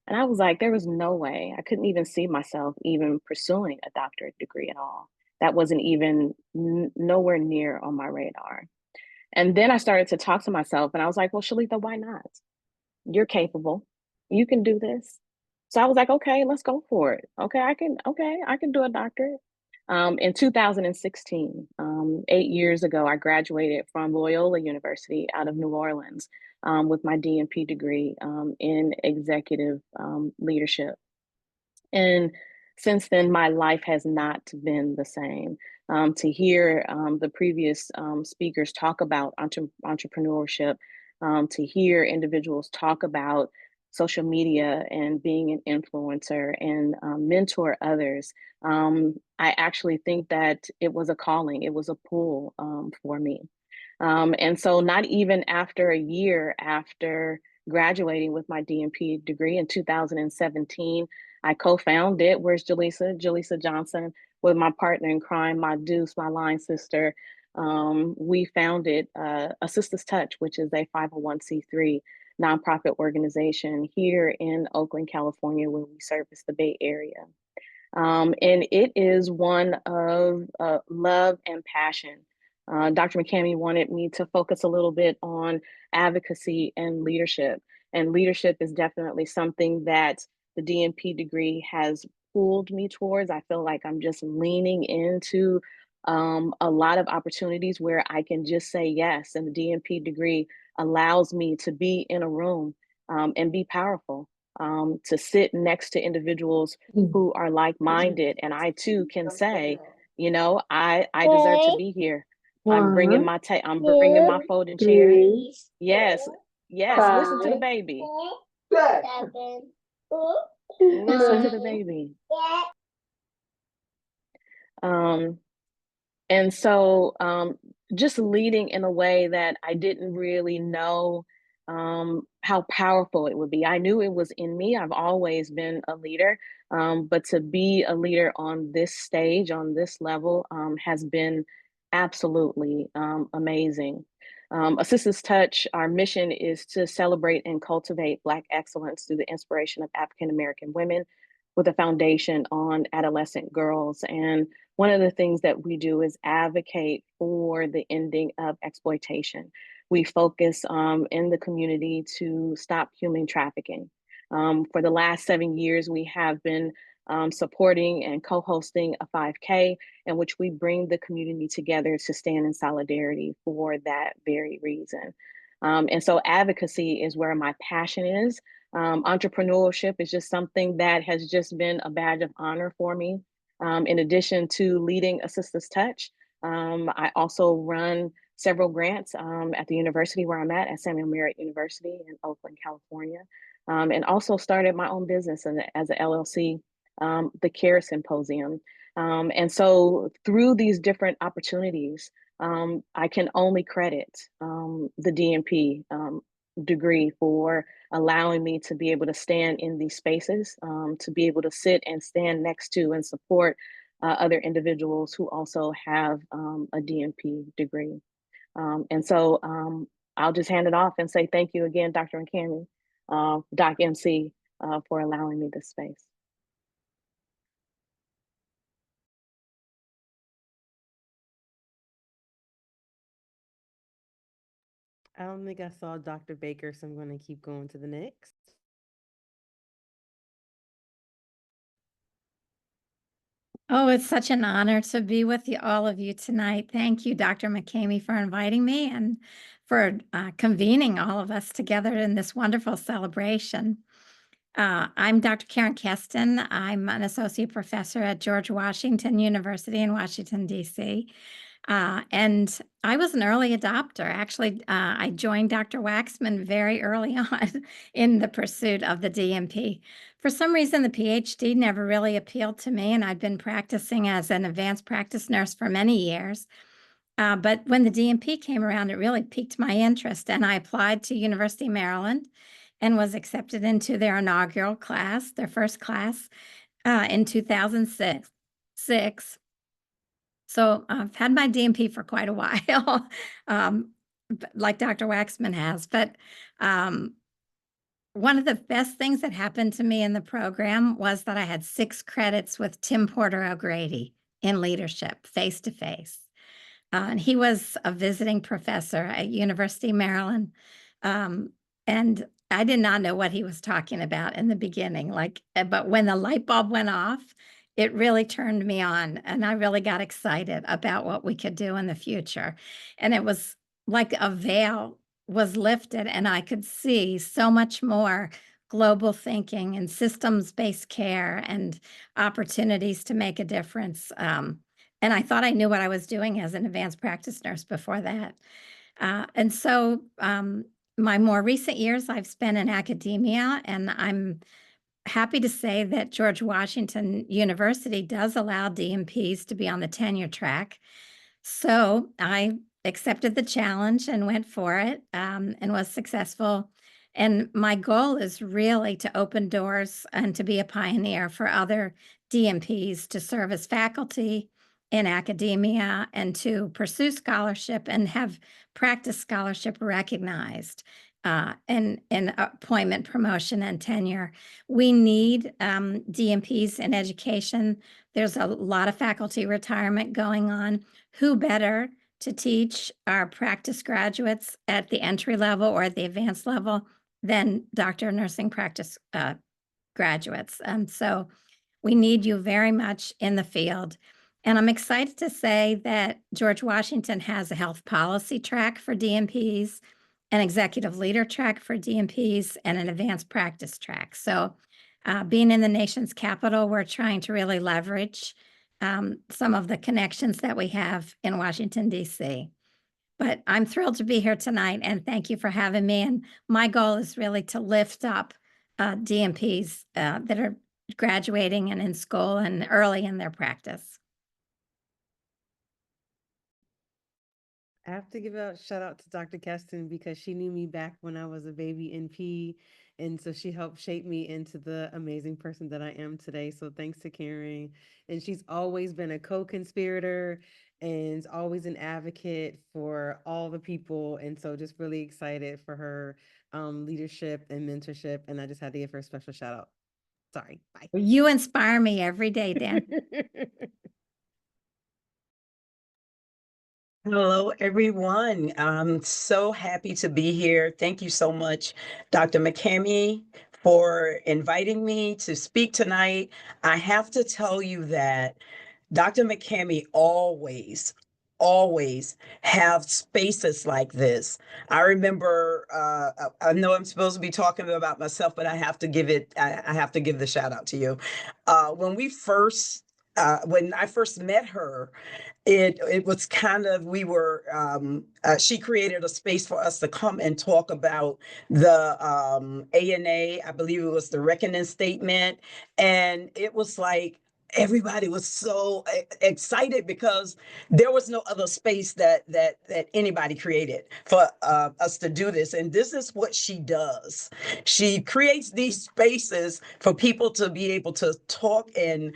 And I was like, there was no way. I couldn't even see myself even pursuing a doctorate degree at all. That wasn't even nowhere near on my radar. And then I started to talk to myself and I was like, well, Shelitha, why not? You're capable. You can do this. So I was like, okay, let's go for it. Okay, I can do a doctorate. In 2016, 8 years ago, I graduated from Loyola University out of New Orleans with my DNP degree in executive leadership. And since then, my life has not been the same. To hear the previous speakers talk about entrepreneurship, to hear individuals talk about social media and being an influencer and mentor others, I actually think that it was a calling, it was a pull for me. And so not even after a year after graduating with my DNP degree in 2017, I co-founded, where's Jaleesa Johnson, with my partner in crime, my deuce, my line sister. We founded A Sister's Touch, which is a 501c3 nonprofit organization here in Oakland, California, where we service the Bay Area. And it is one of love and passion. Dr. McCamey wanted me to focus a little bit on advocacy and leadership. And leadership is definitely something that the DNP degree has pulled me towards. I feel like I'm just leaning into a lot of opportunities where I can just say yes. And the DNP degree allows me to be in a room and be powerful, to sit next to individuals who are like-minded. And I too can say, I deserve to be here. I'm bringing my folding chair. Yes, listen to the baby. Listen to the baby. And so just leading in a way that I didn't really know how powerful it would be. I knew it was in me. I've always been a leader, But to be a leader on this stage, on this level, has been absolutely amazing. Assistance Touch, our mission is to celebrate and cultivate Black excellence through the inspiration of African American women with a foundation on adolescent girls. And one of the things that we do is advocate for the ending of exploitation. We focus in the community to stop human trafficking. For the last 7 years, we have been supporting and co-hosting a 5K in which we bring the community together to stand in solidarity for that very reason. And so advocacy is where my passion is. Entrepreneurship is just something that has just been a badge of honor for me. In addition to leading Assistance Touch, I also run several grants at the university where I'm at Samuel Merritt University in Oakland, California, and also started my own business as an LLC, the CARE Symposium. And so through these different opportunities, I can only credit the DNP degree for allowing me to be able to stand in these spaces, to be able to sit and stand next to and support other individuals who also have a DNP degree. And so I'll just hand it off and say thank you again, Dr. McCamey, Doc MC, for allowing me this space. I don't think I saw Dr. Baker, so I'm going to keep going to the next. Oh, it's such an honor to be with you, all of you tonight. Thank you, Dr. McCamey, for inviting me and for convening all of us together in this wonderful celebration. I'm Dr. Karen Kesten. I'm an associate professor at George Washington University in Washington, D.C. And I was an early adopter. Actually, I joined Dr. Waxman very early on in the pursuit of the DNP. For some reason, the PhD never really appealed to me, and I'd been practicing as an advanced practice nurse for many years. But when the DNP came around, it really piqued my interest, and I applied to University of Maryland and was accepted into their inaugural class, their first class, in 2006. So I've had my DNP for quite a while, like Dr. Waxman has. But one of the best things that happened to me in the program was that I had 6 credits with Tim Porter O'Grady in leadership, face-to-face. And he was a visiting professor at University of Maryland. And I did not know what he was talking about in the beginning, but when the light bulb went off, it really turned me on, and I really got excited about what we could do in the future. And it was like a veil was lifted, and I could see so much more global thinking and systems-based care and opportunities to make a difference. And I thought I knew what I was doing as an advanced practice nurse before that. And so my more recent years I've spent in academia, and I'm happy to say that George Washington University does allow DNPs to be on the tenure track. So I accepted the challenge and went for it, and was successful. And my goal is really to open doors and to be a pioneer for other DNPs to serve as faculty in academia and to pursue scholarship and have practice scholarship recognized. And appointment, promotion, and tenure. We need DNPs in education. There's a lot of faculty retirement going on. Who better to teach our practice graduates at the entry level or at the advanced level than doctor of nursing practice graduates? So we need you very much in the field. And I'm excited to say that George Washington has a health policy track for DNPs, an executive leader track for DNPs, and an advanced practice track. So being in the nation's capital, we're trying to really leverage some of the connections that we have in Washington, D.C. But I'm thrilled to be here tonight, and thank you for having me. And my goal is really to lift up DNPs that are graduating and in school and early in their practice. I have to give a shout out to Dr. Kesten because she knew me back when I was a baby NP, And so she helped shape me into the amazing person that I am today. So thanks to Karen. And she's always been a co-conspirator and always an advocate for all the people. And so just really excited for her leadership and mentorship. And I just had to give her a special shout out. Sorry. Bye. You inspire me every day, Dan. Hello, everyone. I'm so happy to be here. Thank you so much, Dr. McCamey, for inviting me to speak tonight. I have to tell you that Dr. McCamey always have spaces like this. I remember, I know I'm supposed to be talking about myself, but I have to give the shout out to you. When I first met her, it was kind of, she created a space for us to come and talk about the ANA, I believe it was the reckoning statement. And it was like, everybody was so excited because there was no other space that anybody created for us to do this. And this is what she does. She creates these spaces for people to be able to talk and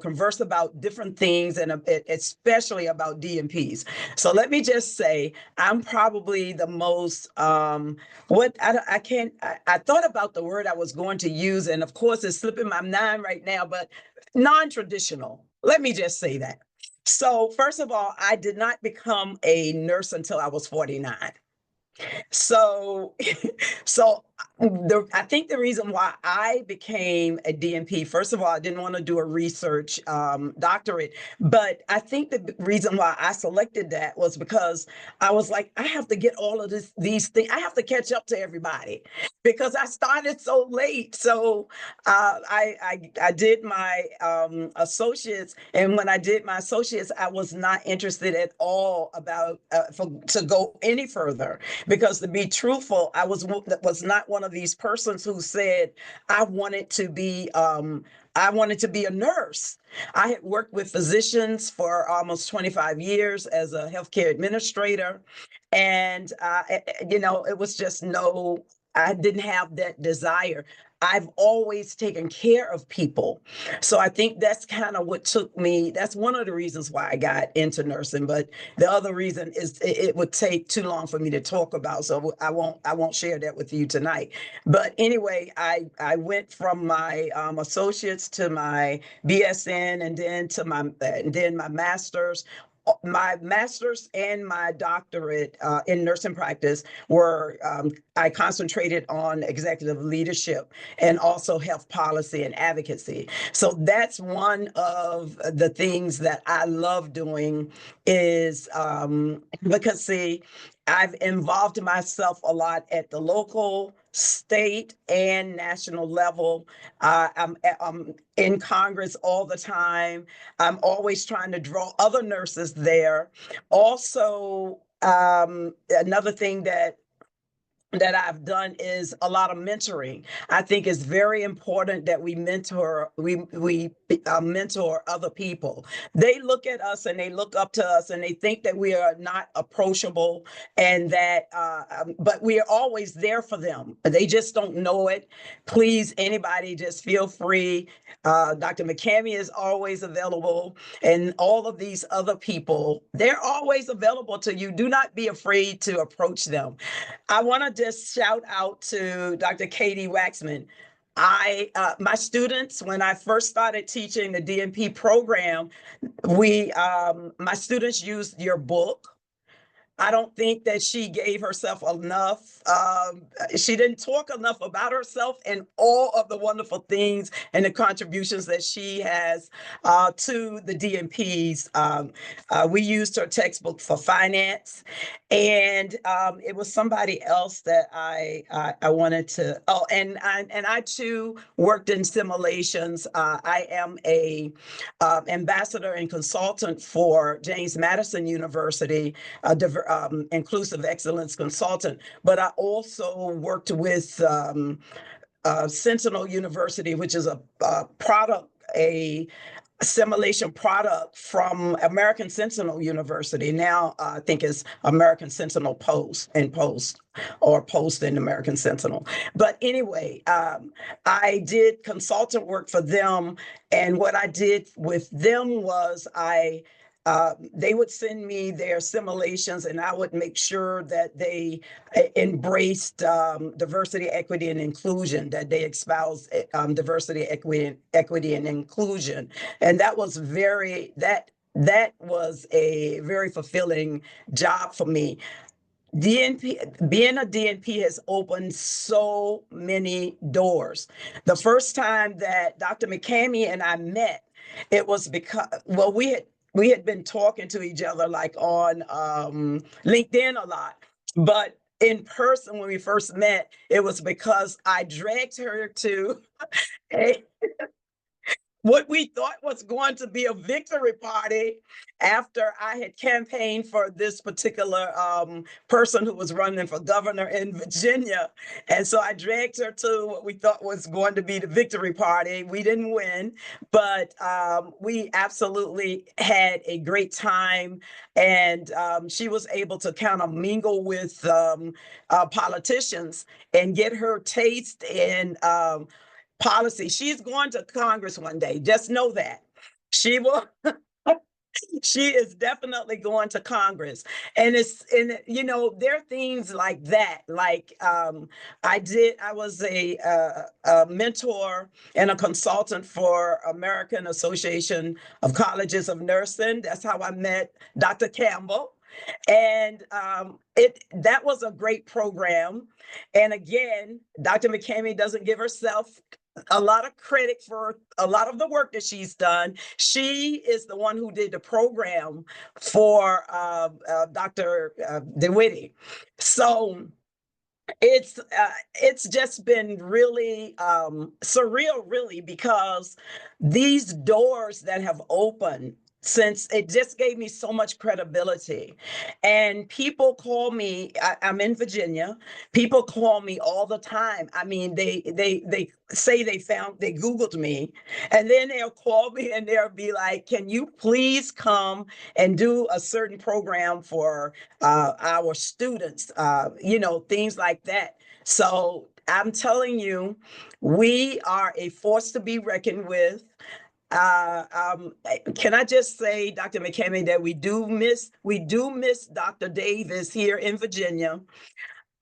converse about different things, and especially about DNPs. So let me just say, I'm probably the most I thought about the word I was going to use, and of course it's slipping my mind right now, but non-traditional. Let me just say that. So first of all, I did not become a nurse until I was 49. So, I think the reason why I became a DNP, first of all, I didn't want to do a research doctorate, but I think the reason why I selected that was because I was like, I have to get all of these things. I have to catch up to everybody because I started so late. So I did my associates, and when I did my associates, I was not interested at all about to go any further. Because to be truthful, I was not one of these persons who said I wanted to be a nurse. I had worked with physicians for almost 25 years as a healthcare administrator, and it was just I didn't have that desire. I've always taken care of people. So I think that's kind of what that's one of the reasons why I got into nursing. But the other reason is it would take too long for me to talk about. So I won't share that with you tonight. But anyway, I went from my associates to my BSN and then my master's. My master's and my doctorate in nursing practice I concentrated on executive leadership and also health policy and advocacy. So that's one of the things that I love doing is advocacy. I've involved myself a lot at the local, state, and national level. I'm in Congress all the time. I'm always trying to draw other nurses there. Also, another thing that I've done is a lot of mentoring. I think it's very important that we mentor other people. They look at us and they look up to us and they think that we are not approachable and that, but we are always there for them. They just don't know it. Please, anybody, just feel free. Dr. McCamey is always available, and all of these other people, they're always available to you. Do not be afraid to approach them. I want to just shout out to Dr. Katie Waxman. My students, when I first started teaching the DNP program, my students used your book. I don't think that she gave herself enough. She didn't talk enough about herself and all of the wonderful things and the contributions that she has to the DNPs. We used her textbook for finance, and it was somebody else that I wanted to. Oh, and I too worked in simulations. I am a ambassador and consultant for James Madison University. Inclusive excellence consultant, but I also worked with Sentinel University, which is a assimilation product from American Sentinel University. Now I think it's American Sentinel Post and Post, or Post and American Sentinel. But anyway, I did consultant work for them. And what I did with them was they would send me their simulations, and I would make sure that they embraced diversity, equity, and inclusion, that they espoused diversity, equity, and inclusion. And that was that was a very fulfilling job for me. DNP, being a DNP has opened so many doors. The first time that Dr. McCamey and I met, it was because, well, we had been talking to each other like on LinkedIn a lot, but in person when we first met, it was because I dragged her to a what we thought was going to be a victory party after I had campaigned for this particular person who was running for governor in Virginia. And so I dragged her to what we thought was going to be the victory party. We didn't win, but we absolutely had a great time. And she was able to kind of mingle with politicians and get her taste in policy. She's going to Congress one day. Just know that. She will. She is definitely going to Congress. And there are things like that. Like I was a mentor and a consultant for American Association of Colleges of Nursing. That's how I met Dr. Campbell. And that was a great program. And again, Dr. McCamey doesn't give herself a lot of credit for a lot of the work that she's done. She is the one who did the program for Dr. DeWitty. So it's just been really surreal, really, because these doors that have opened, since it just gave me so much credibility. And people call me, I'm in Virginia, people call me all the time. I mean, they say they Googled me, and then they'll call me and they'll be like, can you please come and do a certain program for our students, things like that. So I'm telling you, we are a force to be reckoned with. Can I just say, Dr. McCamey, that we do miss Dr. Davis here in Virginia,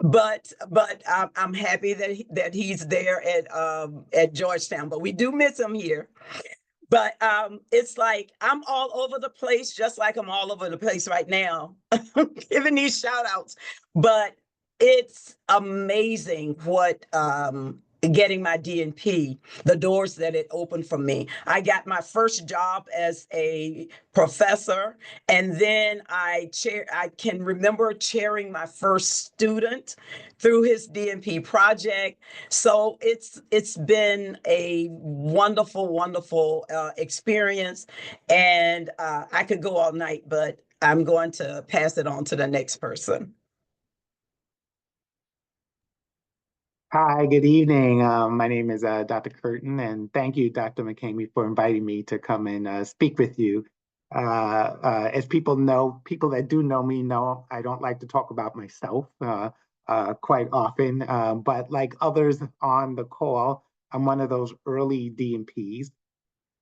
but I'm happy that he's there at Georgetown. But we do miss him here. But it's like I'm all over the place, just like I'm all over the place right now, giving these shout outs. But it's amazing what getting my DNP, the doors that it opened for me. I got my first job as a professor, and then I can remember chairing my first student through his DNP project. So it's been a wonderful, wonderful experience, and I could go all night, but I'm going to pass it on to the next person. Hi, good evening. My name is Dr. Kirton, and thank you, Dr. McCamey, for inviting me to come and speak with you. As people that do know me know, I don't like to talk about myself quite often, but like others on the call, I'm one of those early DNPs.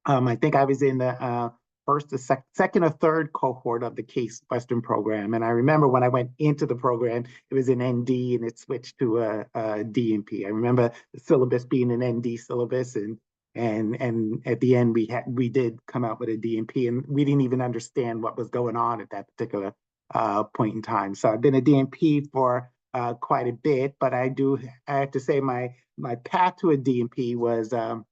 I think I was in the second or third cohort of the Case Western program. And I remember when I went into the program, it was an ND and it switched to a DNP. I remember the syllabus being an ND syllabus, and at the end we did come out with a DNP, and we didn't even understand what was going on at that particular point in time. So I've been a DNP for quite a bit, but I have to say my path to a DNP was a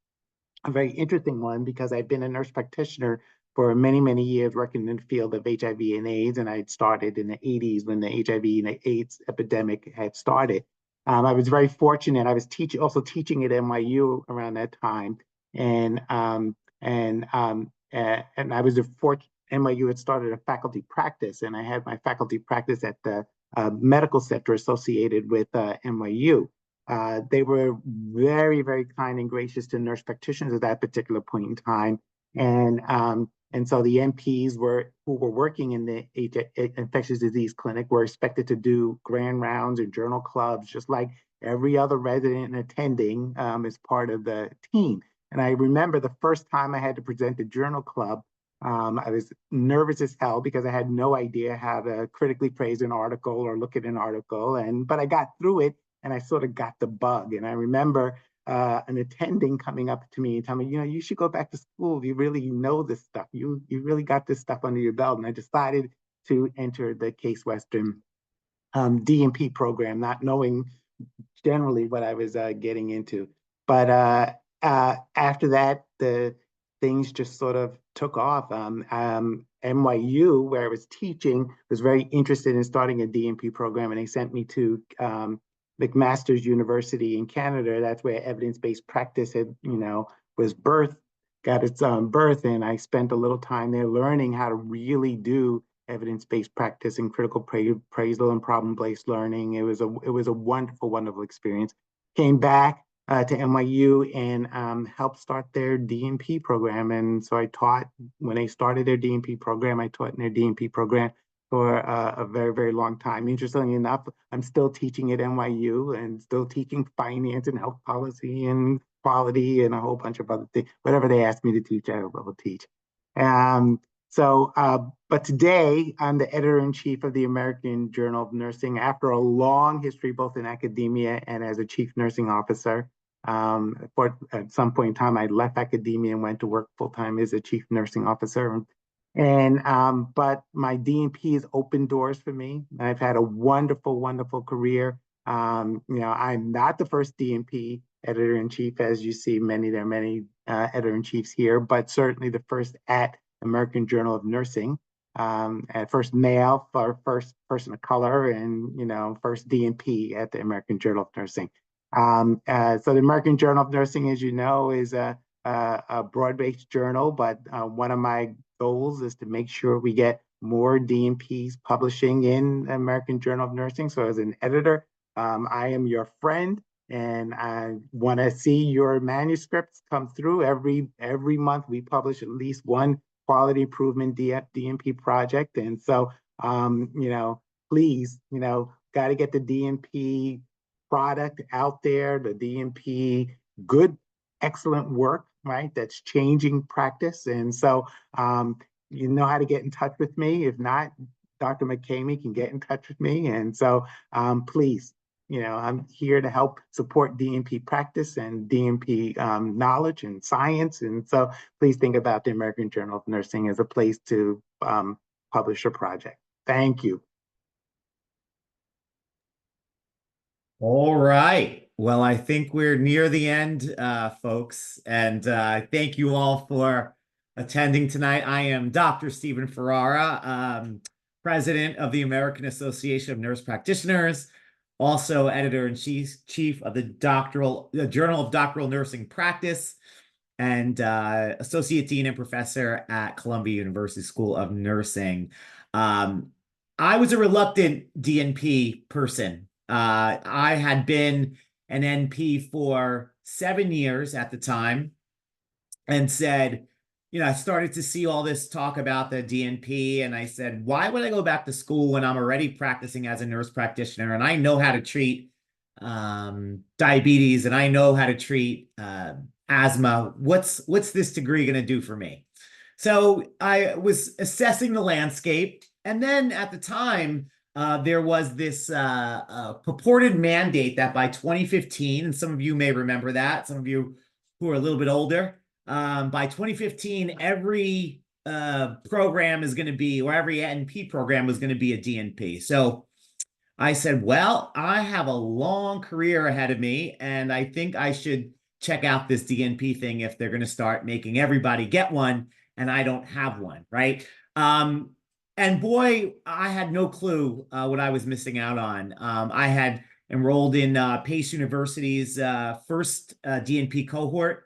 very interesting one, because I've been a nurse practitioner for many, many years working in the field of HIV and AIDS, and I had started in the 80s when the HIV and AIDS epidemic had started. I was very fortunate. I was also teaching at NYU around that time, and I was NYU had started a faculty practice, and I had my faculty practice at the medical center associated with NYU. They were very, very kind and gracious to nurse practitioners at that particular point in time. And so the NPs who were working in the infectious disease clinic were expected to do grand rounds and journal clubs, just like every other resident and attending as part of the team. And I remember the first time I had to present the journal club, I was nervous as hell because I had no idea how to critically praise an article or look at an article. But I got through it and I sort of got the bug. And I remember an attending coming up to me and telling me, you should go back to school. You really know this stuff. You really got this stuff under your belt. And I decided to enter the Case Western DNP program, not knowing generally what I was getting into. But after that, the things just sort of took off. NYU, where I was teaching, was very interested in starting a DNP program, and they sent me to McMaster's University in Canada. That's where evidence-based practice was birthed, got its birth, and I spent a little time there learning how to really do evidence-based practice and critical appraisal and problem-based learning. It was a wonderful, wonderful experience. Came back to NYU and helped start their DNP program. And so I taught, when they started their DNP program, I taught in their DNP program for a very, very long time. Interestingly enough, I'm still teaching at NYU and still teaching finance and health policy and quality and a whole bunch of other things. Whatever they ask me to teach, I will teach. But today I'm the editor-in-chief of the American Journal of Nursing after a long history, both in academia and as a chief nursing officer. At some point in time, I left academia and went to work full-time as a chief nursing officer. But my DNP has opened doors for me. I've had a wonderful, wonderful career. I'm not the first DNP editor-in-chief, as you see there are many editor-in-chiefs here, but certainly the first at American Journal of Nursing, at first male, first person of color, and first DNP at the American Journal of Nursing. So the American Journal of Nursing, as you know, is a broad-based journal, but one of my goals is to make sure we get more DNPs publishing in the American Journal of Nursing. So as an editor, I am your friend, and I want to see your manuscripts come through. Every month we publish at least one quality improvement DNP project. And so, please, got to get the DNP product out there, the DNP good, excellent work, right? That's changing practice. And so, you know how to get in touch with me. If not, Dr. McCamey can get in touch with me. And so, please, I'm here to help support DNP practice and DNP knowledge and science. And so please think about the American Journal of Nursing as a place to publish a project. Thank you. All right. Well, I think we're near the end, folks. And thank you all for attending tonight. I am Dr. Stephen Ferrara, president of the American Association of Nurse Practitioners, also editor-in-chief of the Journal of Doctoral Nursing Practice, and associate dean and professor at Columbia University School of Nursing. I was a reluctant DNP person. I had been an NP for 7 years at the time and said, I started to see all this talk about the DNP, and I said, why would I go back to school when I'm already practicing as a nurse practitioner and I know how to treat diabetes and I know how to treat asthma? What's this degree going to do for me? So I was assessing the landscape, and then at the time, there was this purported mandate that by 2015, and some of you may remember that, some of you who are a little bit older, by 2015, every program is going to be, or every NP program was going to be a DNP. So I said, well, I have a long career ahead of me, and I think I should check out this DNP thing if they're going to start making everybody get one, and I don't have one, right? And boy, I had no clue what I was missing out on. I had enrolled in Pace University's first DNP cohort,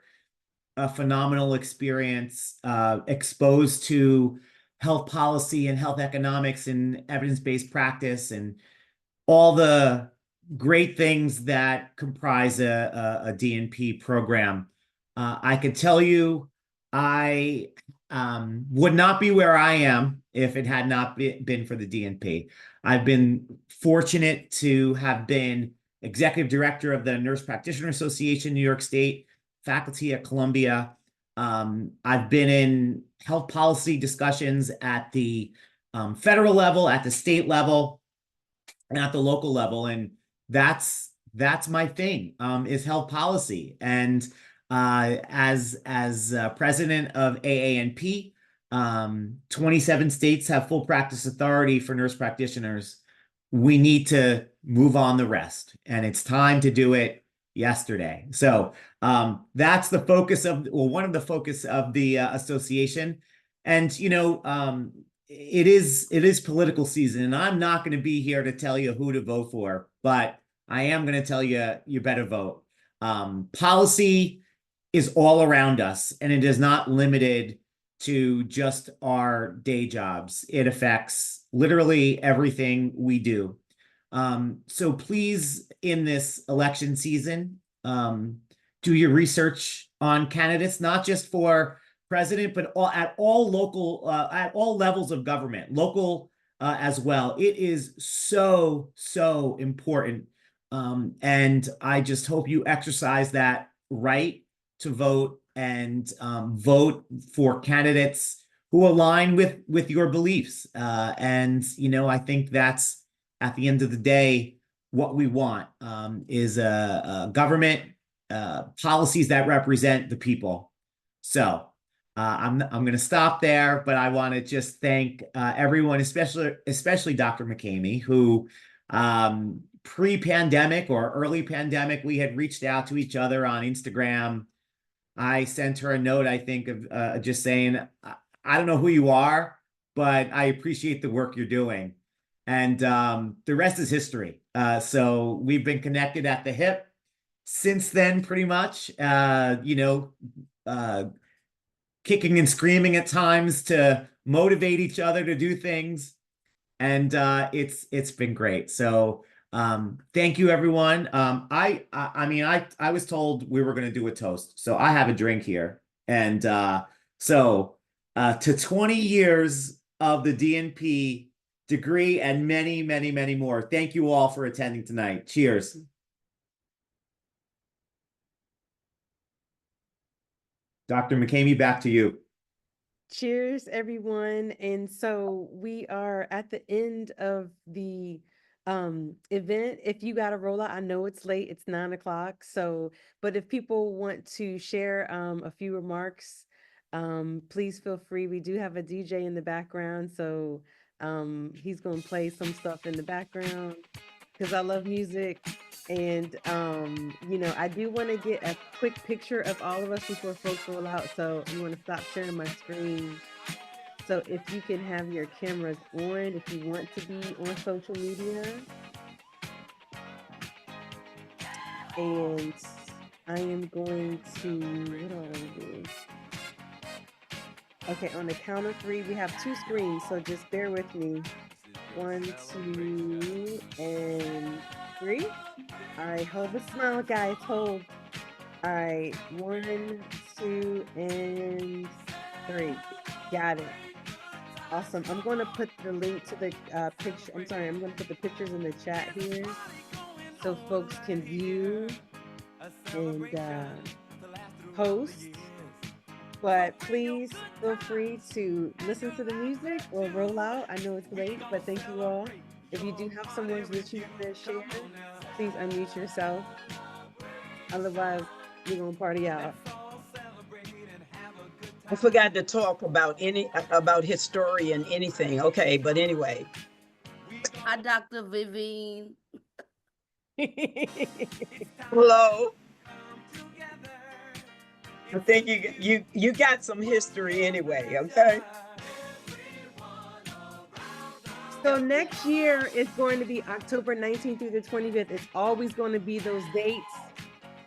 a phenomenal experience, exposed to health policy and health economics and evidence-based practice and all the great things that comprise a DNP program. I can tell you, I would not be where I am if it had not been for the DNP. I've been fortunate to have been executive director of the Nurse Practitioner Association, New York State, faculty at Columbia. I've been in health policy discussions at the federal level, at the state level, and at the local level, and that's my thing, is health policy. And as president of AANP, 27 states have full practice authority for nurse practitioners. We need to move on the rest, and it's time to do it yesterday. So that's the focus of, well, one of the focus of the association. And you know, it is political season, and I'm not going to be here to tell you who to vote for, but I am going to tell you, you better vote. Policy is all around us, and it is not limited to just our day jobs. It affects literally everything we do. So please, in this election season, do your research on candidates, not just for president, but at all levels of government, local as well. It is so important. And I just hope you exercise that right to vote, and vote for candidates who align with your beliefs. And, you know, I think that's, at the end of the day, what we want, is a government, policies that represent the people. So I'm going to stop there, but I want to just thank everyone, especially Dr. McCamey, who pre-pandemic or early pandemic, we had reached out to each other on Instagram. I sent her a note, I think, of just saying, I don't know who you are, but I appreciate the work you're doing. And the rest is history. So we've been connected at the hip since then, pretty much, you know, kicking and screaming at times to motivate each other to do things. And it's been great. So thank you, everyone. I mean, I was told we were going to do a toast, so I have a drink here. And so to 20 years of the DNP degree and many more. Thank you all for attending tonight. Cheers. Dr. McCamey, back to you. Cheers, everyone. And so we are at the end of the event. If you got to roll out, I know it's late, it's 9 o'clock. So, but if people want to share a few remarks, please feel free. We do have a DJ in the background, so he's going to play some stuff in the background because I love music. And you know, I do want to get a quick picture of all of us before folks roll out, so I'm going to stop sharing my screen. So if you can have your cameras on, if you want to be on social media. And I am going to, what do I want to do? Okay, on the count of 3, we have 2 screens, so just bear with me. 1, 2, and 3. All right, hold the smile, guys, hold. All right, 1, 2, and 3. Got it. Awesome. I'm going to put the link to the picture. I'm sorry, I'm going to put the pictures in the chat here so folks can view and post. But please feel free to listen to the music or roll out. I know it's late, but thank you all. If you do have some words that you want to share, please unmute yourself. Otherwise, we're going to party out. I forgot to talk about historian anything. Okay, but anyway. Hi, Dr. Vivienne. Hello. I think you got some history anyway, okay? So next year is going to be October 19th through the 25th. It's always going to be those dates.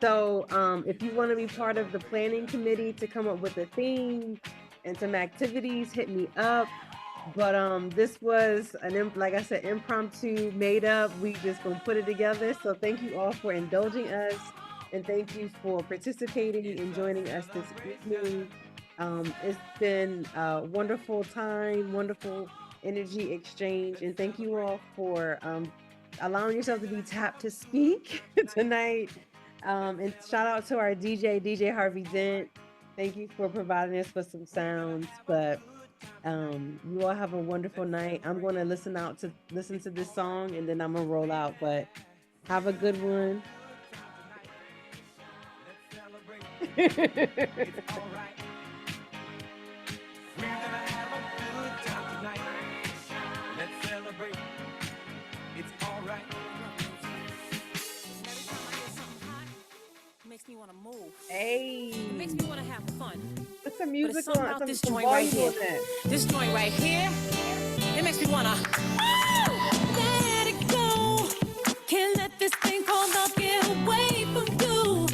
So if you want to be part of the planning committee to come up with a theme and some activities, hit me up. But this was like I said, impromptu, made up. We just gonna put it together. So thank you all for indulging us, and thank you for participating and joining us this evening. It's been a wonderful time, wonderful energy exchange, and thank you all for allowing yourself to be tapped to speak tonight. And shout out to our DJ Harvey Dent. Thank you for providing us with some sounds. But you all have a wonderful night. I'm going to listen to this song, and then I'm gonna roll out. But have a good one. Makes me want to move. Hey. It makes me want to have fun. Put some music on. About This joint right here. This joint right here. It makes me want to let it go. Can't let this thing called love get away from you.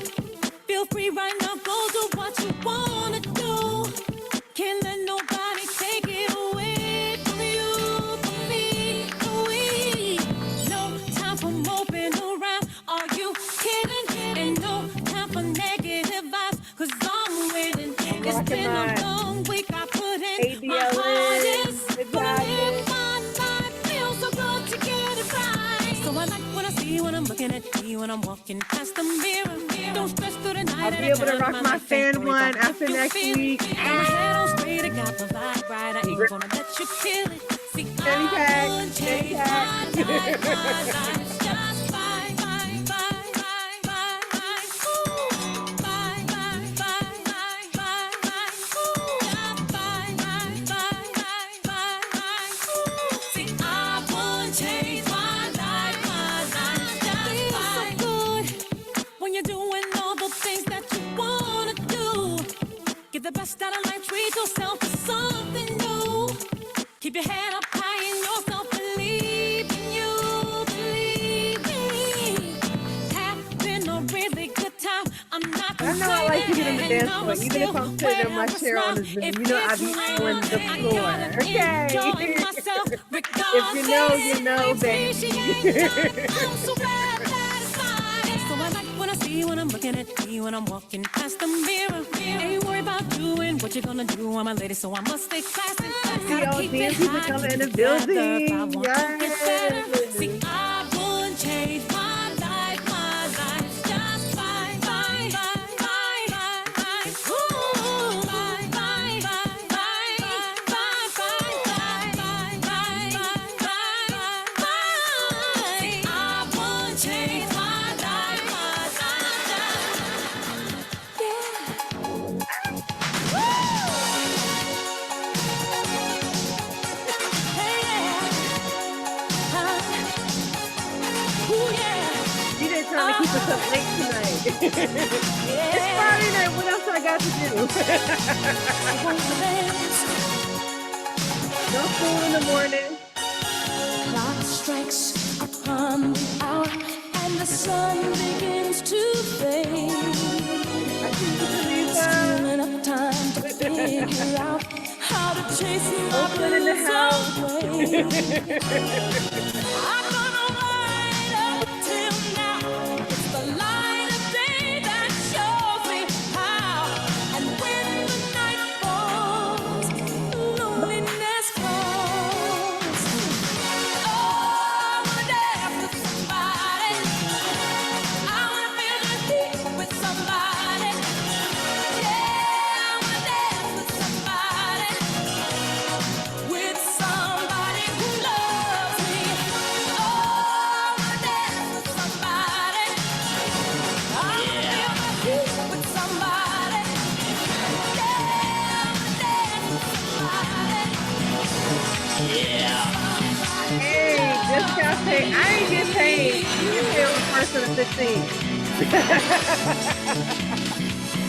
Feel free right now. Go do what you want to do. Can't let nobody take it away from you, from me, we. No time for moping around. Are you kidding? And no time for negative vibes, 'cause I'm waiting. It's been a long week. I put in my hardest. But if my life feels so good to get it right. So I like what I see when I'm looking at me when I'm walking past the mirror. Don't stress through the night. I'll be able to rock my fan one after next week. My head on straight, I got the vibe right. I ain't gonna let you kill it. See, I would change my life, my life. Just fine, fine, fine, fine, fine, fine. Ooh, fine, fine, fine, fine, fine, fine. Ooh, just fine, fine, fine, fine, fine, fine. Ooh, see, I would change my life, my life. Just fine. So good when you're doing all the things that you wanna do. Get the best out of life, treat yourself to something new. Keep your head up high in yourself, believe in you, believe me. Having a really good time. I'm not I know I like to get on the dance floor, even if I'm sitting on my chair on the Zoom. You know I be on the floor. Okay. If you know, you know, baby. I'm so glad that it's fine. So I like when I see when I'm looking at me when I'm walking past the mirror. Ain't worried about doing what you're gonna do. I'm a lady, so I must stay classy. See all dance people coming in the building. Yes. See, I wouldn't change my life, my life. Just fine, fine, fine, fine, fine, fine. Ooh, fine, fine, fine, fine, fine, fine, fine, fine, fine, fine, fine. See, I wouldn't change my life, my life. DJ trying to keep us up late tonight. It's Friday night. What else I got to do? No school in the morning. Clock strikes upon the hour and the sun begins to fade. It's still enough time to figure out how to chase my blues away. I'm gonna ride up till now. It's the light of day that shows me how. And when the night falls, loneliness comes. Oh, I wanna dance with somebody. I wanna feel the heat with somebody. Yeah, I wanna dance with somebody. With somebody who loves me. Oh, I wanna dance with somebody. I wanna feel the heat with somebody. Yeah, I wanna dance with somebody. Hey, discount pay. I ain't get paid. You get paid on the first of the 15th.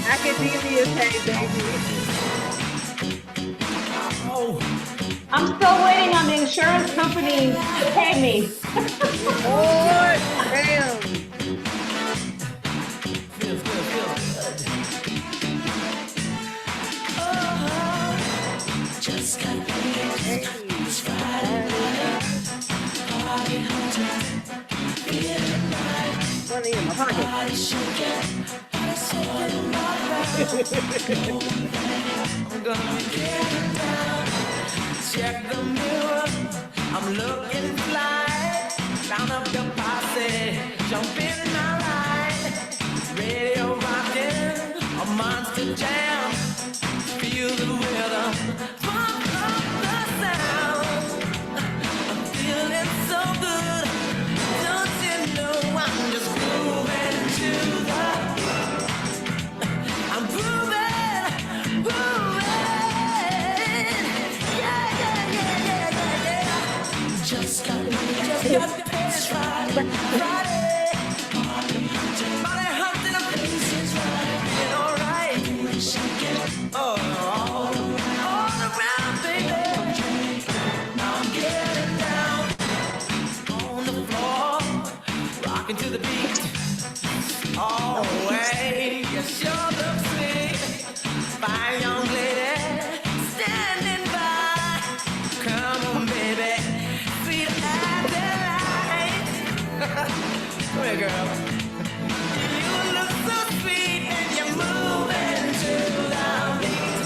Academia pay, baby. I'm still waiting on the insurance company to pay me. Oh, damn. Just got paid. It's Friday night. Party hunting. Feeling right. Money in my pocket. Body shaking. Body shaking. gonna be getting down. Check the mirror, I'm looking fly. Round up your posse, jump in my ride. Radio rocking, a monster jam. Feel the rhythm, pump up the sound. I'm feeling so good, don't you know I'm just grooving to the. I'm grooving, grooving. Yeah, yeah, yeah, yeah, yeah, yeah. Just got the pace right, Friday. Body hot in the place is right, feeling alright. Oh, all around, baby. Now I'm getting down on the floor, rocking to the beat. All the way, you sure look sweet. Fine young lady, standing by. Come on, baby, sweet Adelaide. Come here, girl. You look so sweet and you're moving to the beat.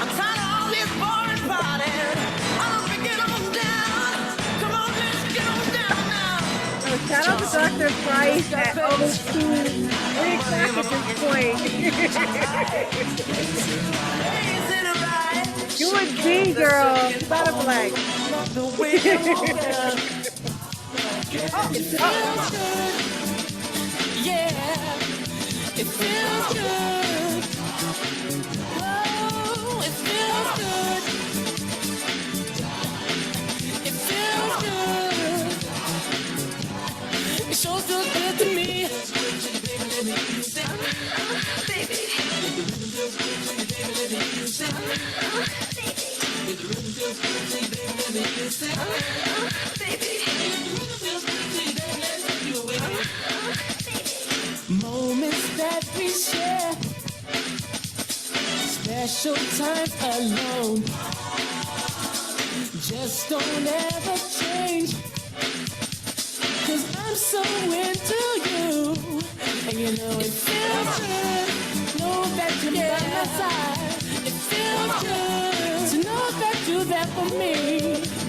I'm tired of all this boring partying. I'm gonna get on down. Come on, let's get on down now. Oh, shout out to Dr. Price at OC. We're back at this point. You a G, girl. Not a black. The way you move. It feels good. Yeah, it feels good. Whoa, it feels good. It feels good. It sure feels good to me. Moments that we share, special times alone, just don't ever change. 'Cause I'm so into you, and you know it feels good. Know that you're by my side. It feels good to know that you're there for me.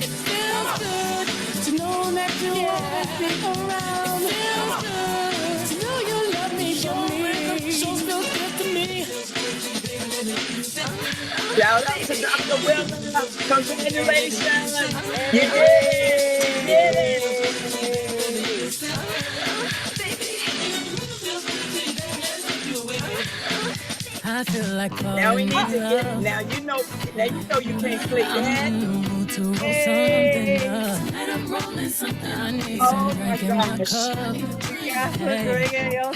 It feels good to know that you always be around. It feels good to know you love me for me. Sure feels good to me. Shout out to Dr. Wilson. Congratulations. Yeah. I feel like Now we need to get. Now you know you can't click that. Hey. Oh my gosh. Yeah, bringing your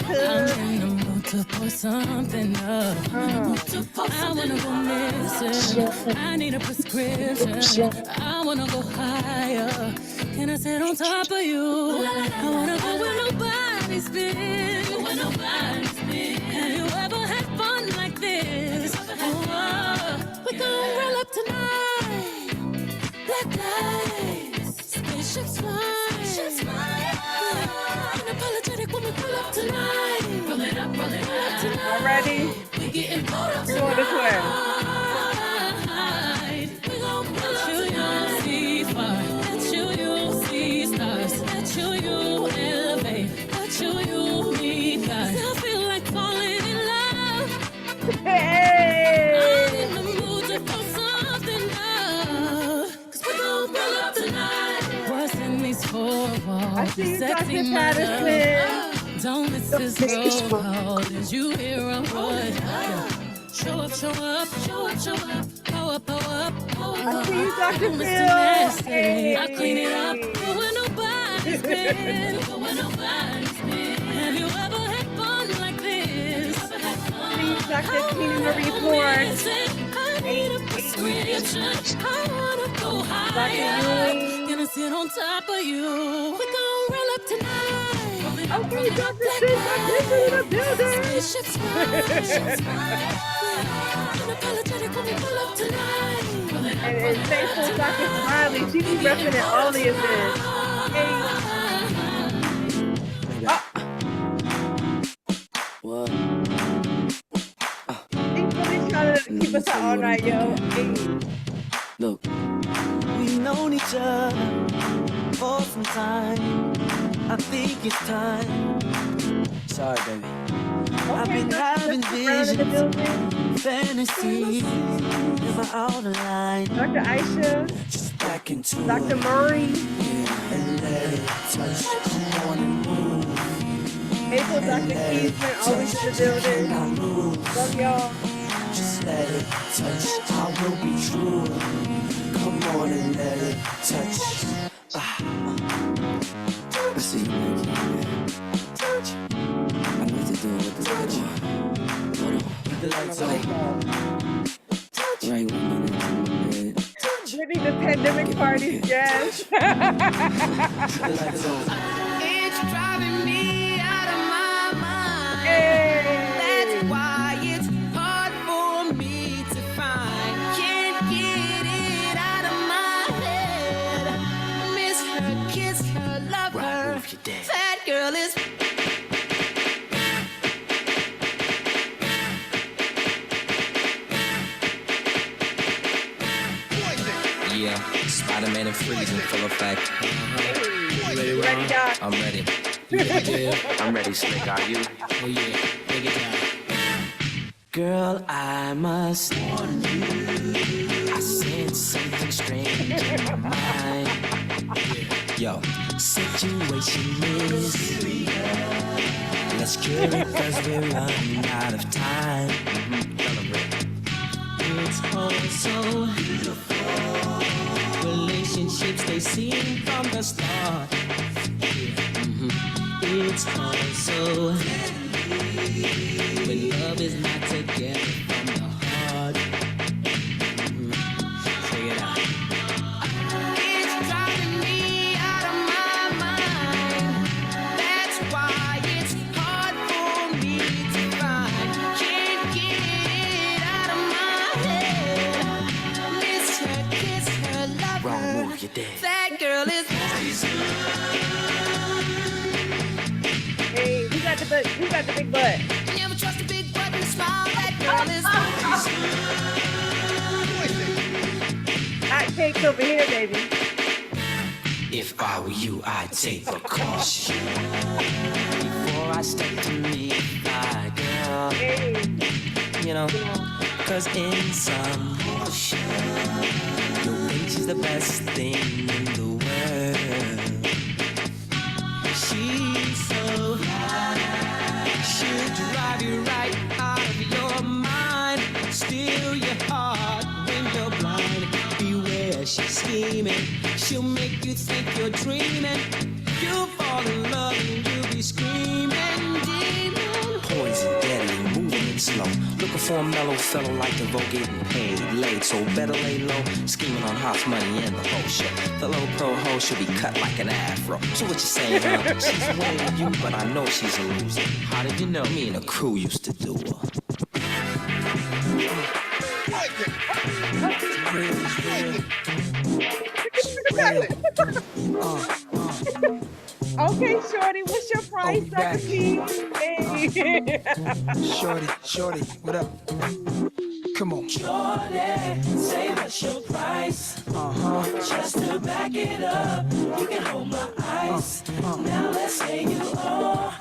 to pour something up. I wanna go missing. I need a prescription. I wanna go higher. Can I sit on top of you? I wanna go where nobody's been. Where nobody's been. Have you ever had fun like this? We gon' roll up tonight. Black lights, spaceships fly. Unapologetic when we pull up tonight. Roll it up tonight. Already? We getting pulled up Go this way. We gon' pull up tonight. See far. Let you see stars. Let you elevate. Let you meet God. I feel like falling in love. Hey! I'm in the mood to pull something up. 'Cause we gon' pull up tonight. What's in these four walls? I see you, Sexy Dr. mother. Patterson. Don't miss this roll call. Did you hear a word? Show up, show up, show up, show up. Power up, power up, power up. I see you, Dr. Don't miss Phil. the nasty. Hey. I clean it up. Go where nobody's been. Go where nobody's been. Have you ever had fun like this? Please, Dr. Tina report. I need a prescription. I wanna go higher. Gonna sit on top of you. We gon' roll up tonight. Okay, Dr. Sis, I'm in the building. Unapologetic when we pull up tonight. And faithful Dr. Smiley, she be repping all the events. Hey. What? That's all right, yo. Look, we've known each other for some time. I think it's time. Sorry, baby. I've been having visions, fantasies, never out of line. Dr. Aisha, Just back into Dr. Murray, and let it touch. Come on and move. April, Dr. Keesman, always in the building. Love y'all. Just let it touch. I will be true. Come on and let it touch. I see you making it. I need to do it with this touch. Hold on. Keep the lights on. Right 1 minute. Maybe the pandemic parties, yes. Keep the lights on. It's driving me out of my mind. That's why it's hard for me to find. Can't get it out of my head. Miss her, kiss her, love her. That girl is. Yeah, Spider-Man and Freeze in full effect. You ready, Doc? I'm ready. I'm ready, Slick. Are you? Oh yeah, take it down. Girl, I must warn you. I sense something strange in my mind. Yo, situation is serious. Let's cure it 'cause we're running out of time. It's all so beautiful. Relationships they seem from the start. It's all so when love is not together from the heart. Check it out. It's driving me out of my mind. That's why it's hard for me to find. Can't get it out of my head. Miss her, kiss her, love her. That girl is. Hey, who got the big butt? Never trust a big butt and a smile. That girl is. Hot cakes over here, baby. If I were you, I'd take precaution before I step to meet my girl. You know, 'cause in some motion, you'll think she's the best thing in the world. She's so high, she'll drive you right out of your mind, steal your heart when you're blind. Beware, she's scheming, she'll make you think you're dreaming. You'll fall in love and you'll be screaming, demon. Poison, deadly, moving slow. Looking for a mellow fellow like the vote getting paid, laid, so better lay low. Scheming on house money and the whole shit. The low pro hoe should be cut like an afro. So what you saying, huh? She's winning you, but I know she's a loser. How did you know? Me and the crew used to do her. Okay, Shorty, what's your price, Dr. P? Hey. Shorty, what up? Come on. Shorty, say what's your price? Just to back it up, you can hold my eyes. Now let's say you owe.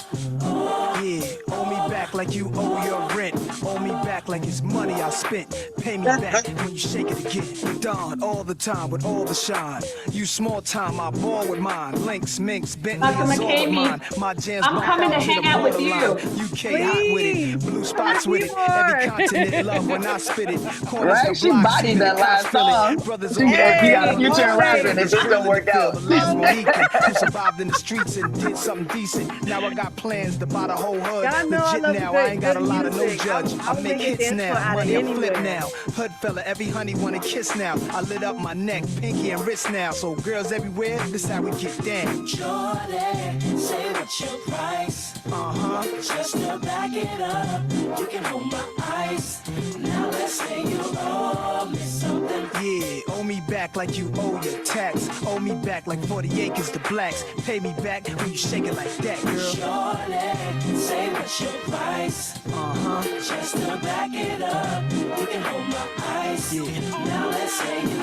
Yeah, owe me back like you owe your rent. Owe me back like it's money I spent. Pay me back when you shake it again. Dawn all the time with all the shine. You small time, I ball with mine. Links, minks, Bentley, Dr. is all of McCamey, mine. My jams I'm coming to hang out with you. UK hot with it, blue spots with it. Every continent love when I spit it. Corners Right? the She block, bodied see that the last cops feel it. song. Brothers She all got together. future rapping if it don't work out. The last Mohican who survived in the streets and did something decent. Now I got plans to buy the whole hood. Y'all know I Legit love now, good- I ain't got a good lot of no music. judge. I I would make make a hits dance now, floor out of money I flip anywhere. now. Hood fella, every honey wanna kiss now. I lit up my neck, pinky and wrist now. So girls everywhere, this how we get down. Jordan, say what's your price? Just to back it up, you can hold my eyes. Now let's say you owe me something. Yeah, owe me back like you owe your tax. Owe me back like 40 acres to blacks. Pay me back when you shake it like that, girl. Jordan, say what's your price? ice. Just to back it up, you can hold my ice. Now let's say you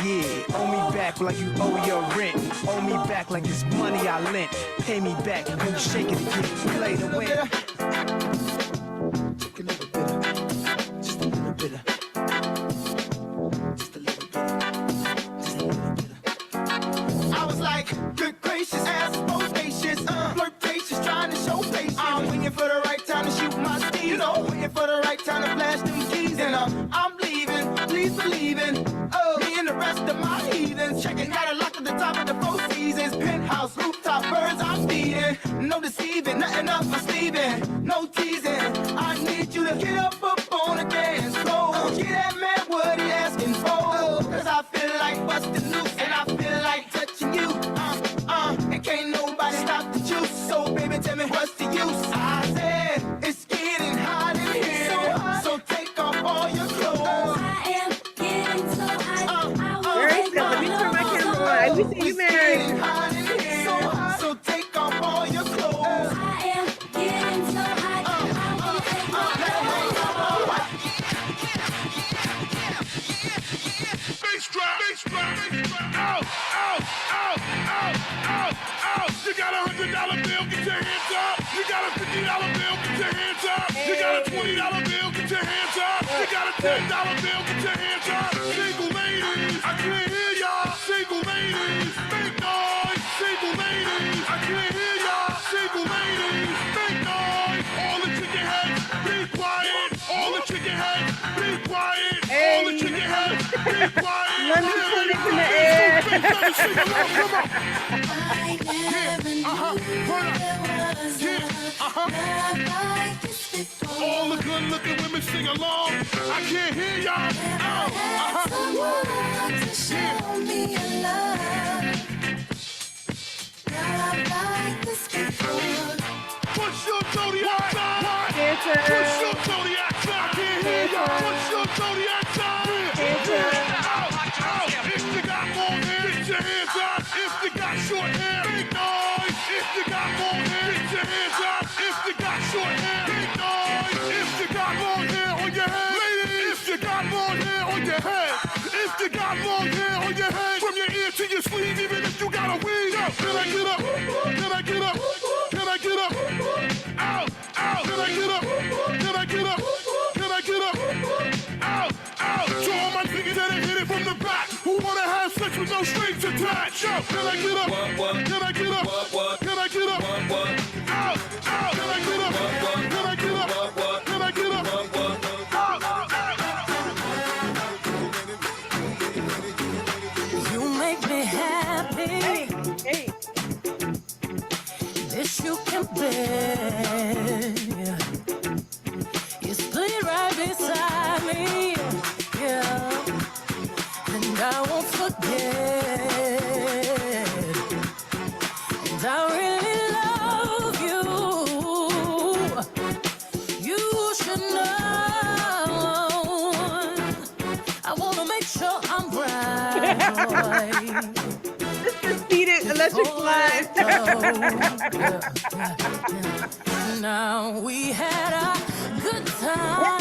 Yeah, owe me back like you owe your rent. Owe me back like it's money I lent. Pay me back when you shake it again. Play the win. Just a little bit. Just a little bit. Just a little bit. Just a little bit. I was like, good gracious, ass spacious, flirtatious, trying to show patience. I'm waiting for the right time to shoot my steam. You know, waiting for the right time to flash them keys. And I'm leaving, please believing. Me and the rest of my heathens checking out a lock at the top of the Four Seasons. Penthouse, rooftop, birds I'm feeding. No deceiving, nothing up for Steven. No teasing, I need you to get up on the dance floor. Get that man what he asking for. Cause I feel like busting loose and I feel like touching you. And can't nobody stop the juice. So baby, tell me what's the use? I said, it's getting hot in here. So hot, so take off all your clothes. I am getting so hot. Very good. Let me turn my camera on. Let me see you, Mary. So hot, so take off all your clothes. I am getting so hot. Bass drop, bass drop, out. You got $100 bill, get your hands up. You got a $50 bill, get your hands up. You got a $20 bill, get your hands up. You got a $10 bill, get your hands up. Single ladies, I can't hear y'all. Single ladies, make noise. Single ladies, I can't hear y'all. Single ladies, make noise. All the chicken heads, be quiet. All the chicken heads, be quiet. All the chicken heads, be quiet. Let me put it in the air. Sing along, come on. All the good looking women sing along. I can't hear y'all. to show me a love. Not like this before. Push your zodiac sign. Push your zodiac sign. I can't hear y'all. Push your zodiac sign. Out. If you got more hair, get your hands up. If you got short hair, make noise. If you got more hair, get your hands up. If you got short hair, make noise. If you got long hair on your head, ladies. If you got long hair on your head. If you got long hair on your head, from your ear to your sleeve, even if you got a weave. Can I get up? Can I get up? Can I get up? Out. Can I get up? Can I get up? Can I get up? Out. To all my niggas that hit it from the back, who wanna have sex with no strings attached. Yo, can I get up? Can I get up? Can I get up? Out. Can I get up? Can I get up? Can I get up? You make me happy. This you can bear. You stood right beside me, yeah, and I won't forget. And I really love you. You should know. I wanna make sure I'm right. Defeated electric slide. Now we had a good time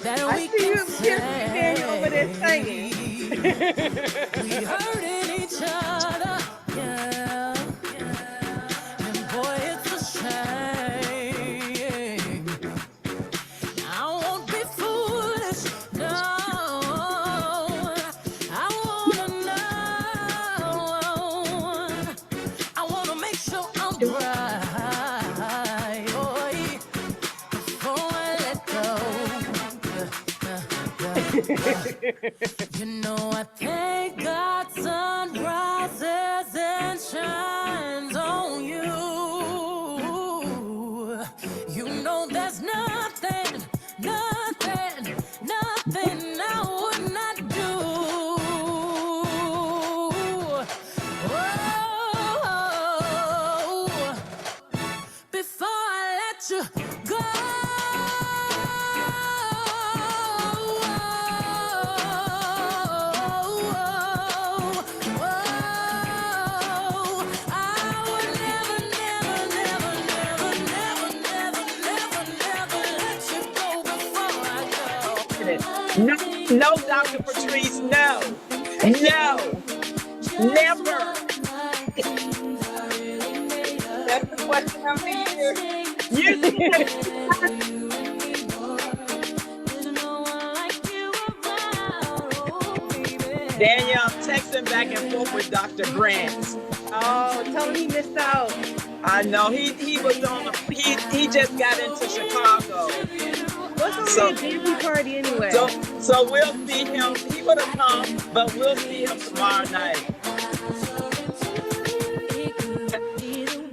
that I we see you, can Pierce-McDaniel, over there singing. We hurting each other, yeah. And boy, it's a shame. I won't be foolish, no. I wanna know. I wanna make sure I'm right, boy, before I let go. You know I thank God sun rises and shines on you. You know there's nothing I would not do. Oh, before I let you go. No, no, Dr. Patrice, no. No, never. That's the question of the year. Danielle, I'm texting back and forth with Dr. Grant. Oh, tell him he missed out. I know he was on the he just got into Chicago. What's on the DNP party anyway? So we'll see him. He would have come, but we'll see him tomorrow night.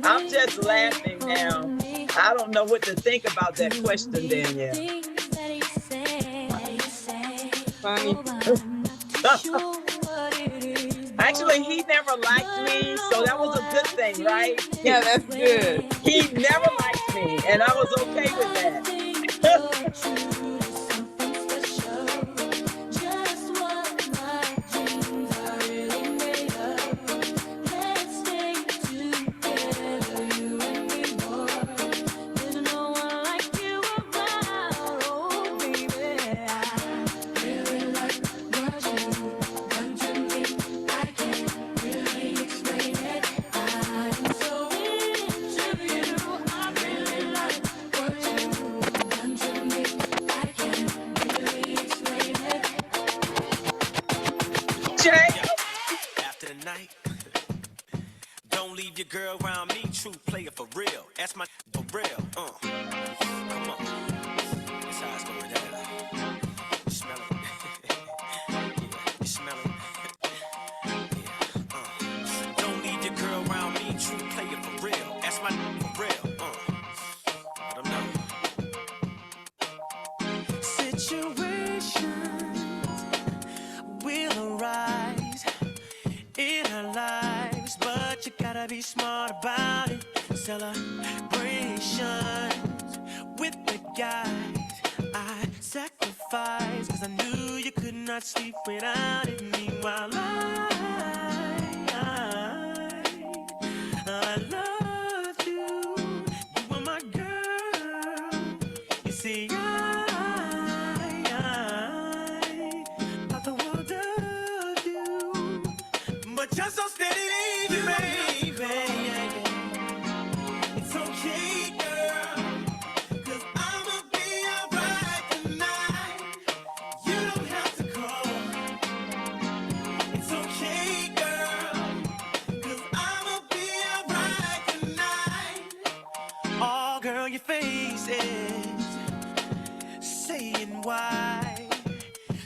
I'm just laughing now. I don't know what to think about that question, Danielle. Funny. Actually, he never liked me, so that was a good thing, right? Yeah, that's good. He never liked me, and I was okay with that. After the night, don't leave your girl around me. True player for real. That's my for real. Come on. That's how it's going down. You smell it. Yeah, you smell it. Yeah. Don't leave your girl around me. True player for real. That's my for real. Let them know. Situations will arise in our lives, but you gotta be smart about it. Celebrations with the guys I sacrificed, cause I knew you could not sleep without it. Meanwhile, I loved you. You were my girl. You see, thought the world of you, but you're so steady, baby. It's okay, girl, cause I'ma be alright tonight. You don't have to call. It's okay, girl, cause I'ma be alright tonight. Oh, girl, your face is saying why.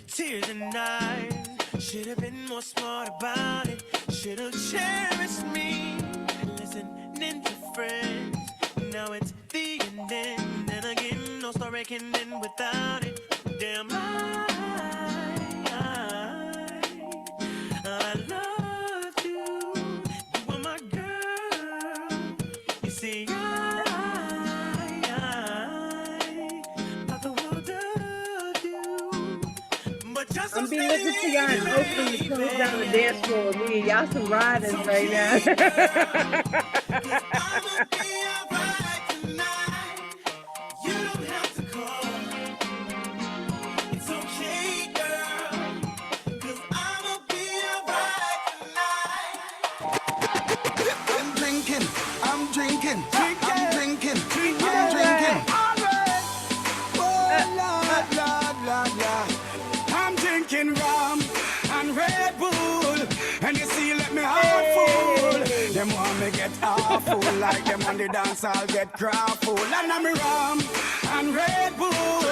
Tears and eyes, should have been more smart about it. Should have cherished me, listening to friends. Now it's the end, and again, no story can end without it. Damn, I loved you. You were my girl. You see, thought the world of you. I'm being listening to y'all and opening the close down the dance floor with me. Y'all some riders right now. I'm drinking. Oh, Lord, I'm drinking rum and Red Bull, and you see, let me heart full. Them want me get awful, like them on the dance, I'll get grapple. And I'm rum and Red Bull,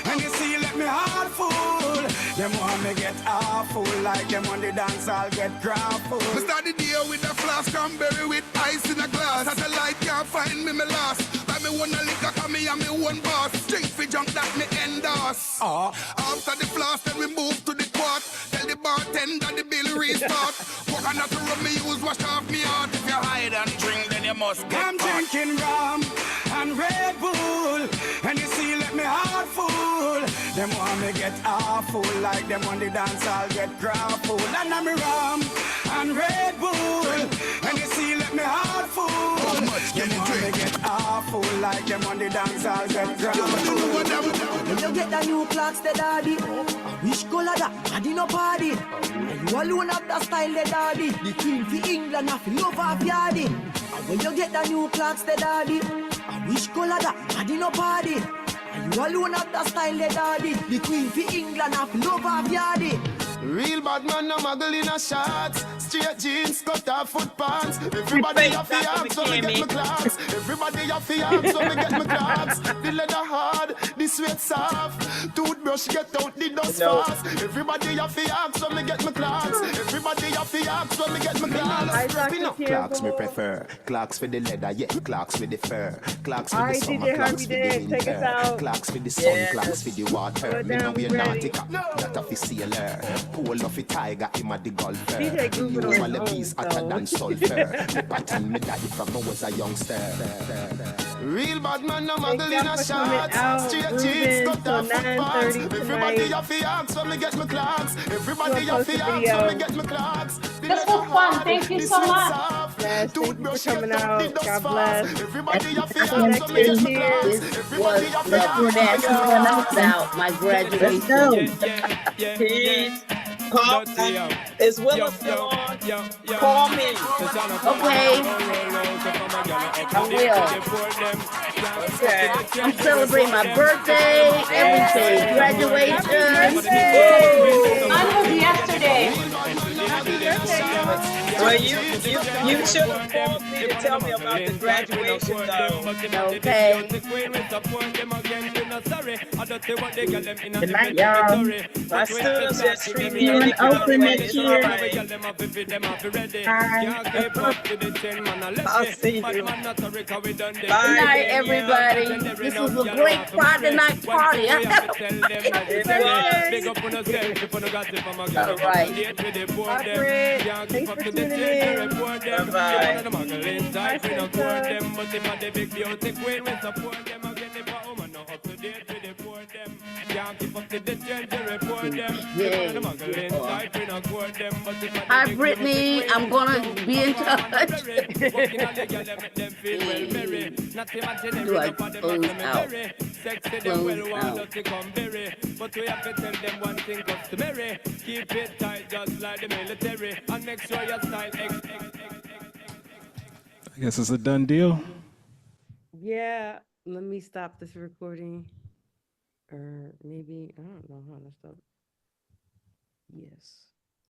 and you see, let me heart full. Them want me get awful, like them on the dance, I'll get grapple. We start the day with a flask, cranberry with ice in a glass. Satellite can't find me lost. Buy me one a liquor, cause me and me one boss. Drink for junk that me endorse. After the flask, then we move to the quart. Tell the bartender the bill restart. Coconut rum me use, wash off me heart. If you hide and drink, then you must get I'm caught. drinking rum and Red Bull, and you see, let me heart full. Them want me get awful, like them on the dance I'll get grappled. And I'm rum and Red Bull, and you see let me heart full. Them want me get awful, like them on the dance I'll get grappled. When you get the new clocks, the daddy. I wish color that daddy no party. And you alone have the style, the daddy. The queen for England, I feel love of yardy. And when you get the new clocks, the daddy. I wish color that daddy no party. And you alone have the style, the daddy. The queen for England, I feel love of yardy. Real bad man, no muggle in a shots. Straight jeans, cut off foot pants. Everybody have the arms, so me get my clocks. Everybody have the arms, so me get my clocks. The leather hard, the sweat soft. Toothbrush get out the dust fast. Everybody have the arms, so me get my clocks. Everybody have the arms, so me get my clocks. Clocks me prefer. Clocks for the leather, yeah. Clocks for the fur. Clocks for the summer, DJ clocks for the Harvey, take us winter. out. Clocks for the sun, clocks for the water. Me know we're nautica, not a fi sailor. Pull off a tiger, him a the golfer. You all the bees hotter than sulfur. Me pattern me daddy from I was a youngster. Real bad man, no muggle in a shots. Straight jeans, cut off foot pants. Everybody have the arms, so me get my clocks. Everybody have the arms, so me get my clocks. This was fun. Thank you so much. Yes, thank you for coming out. God bless. Everybody have the arms, so me get my clocks. Everybody have the arms, so me get my clocks. Out my graduation. Peace. Call is Willa still on? Call me. Okay. I will. Okay. I'm celebrating my birthday, everything, graduation. Mine was yesterday. Well, you should have called me to tell me about the graduation though. Okay. Good night, y'all. My students just treat me See you in Oakland next year. I'll see you. Good night, everybody. This was a great Friday night party. It All right. Thanks for tuning in. Bye-bye. Hi, Brittany. I'm gonna be in touch. Do I close out? Close out. But we have to tell them one thing customary. Keep it tight just like the military. And make sure your style I guess it's a done deal. Yeah, let me stop this recording. Or maybe, I don't know how to stop. Yes.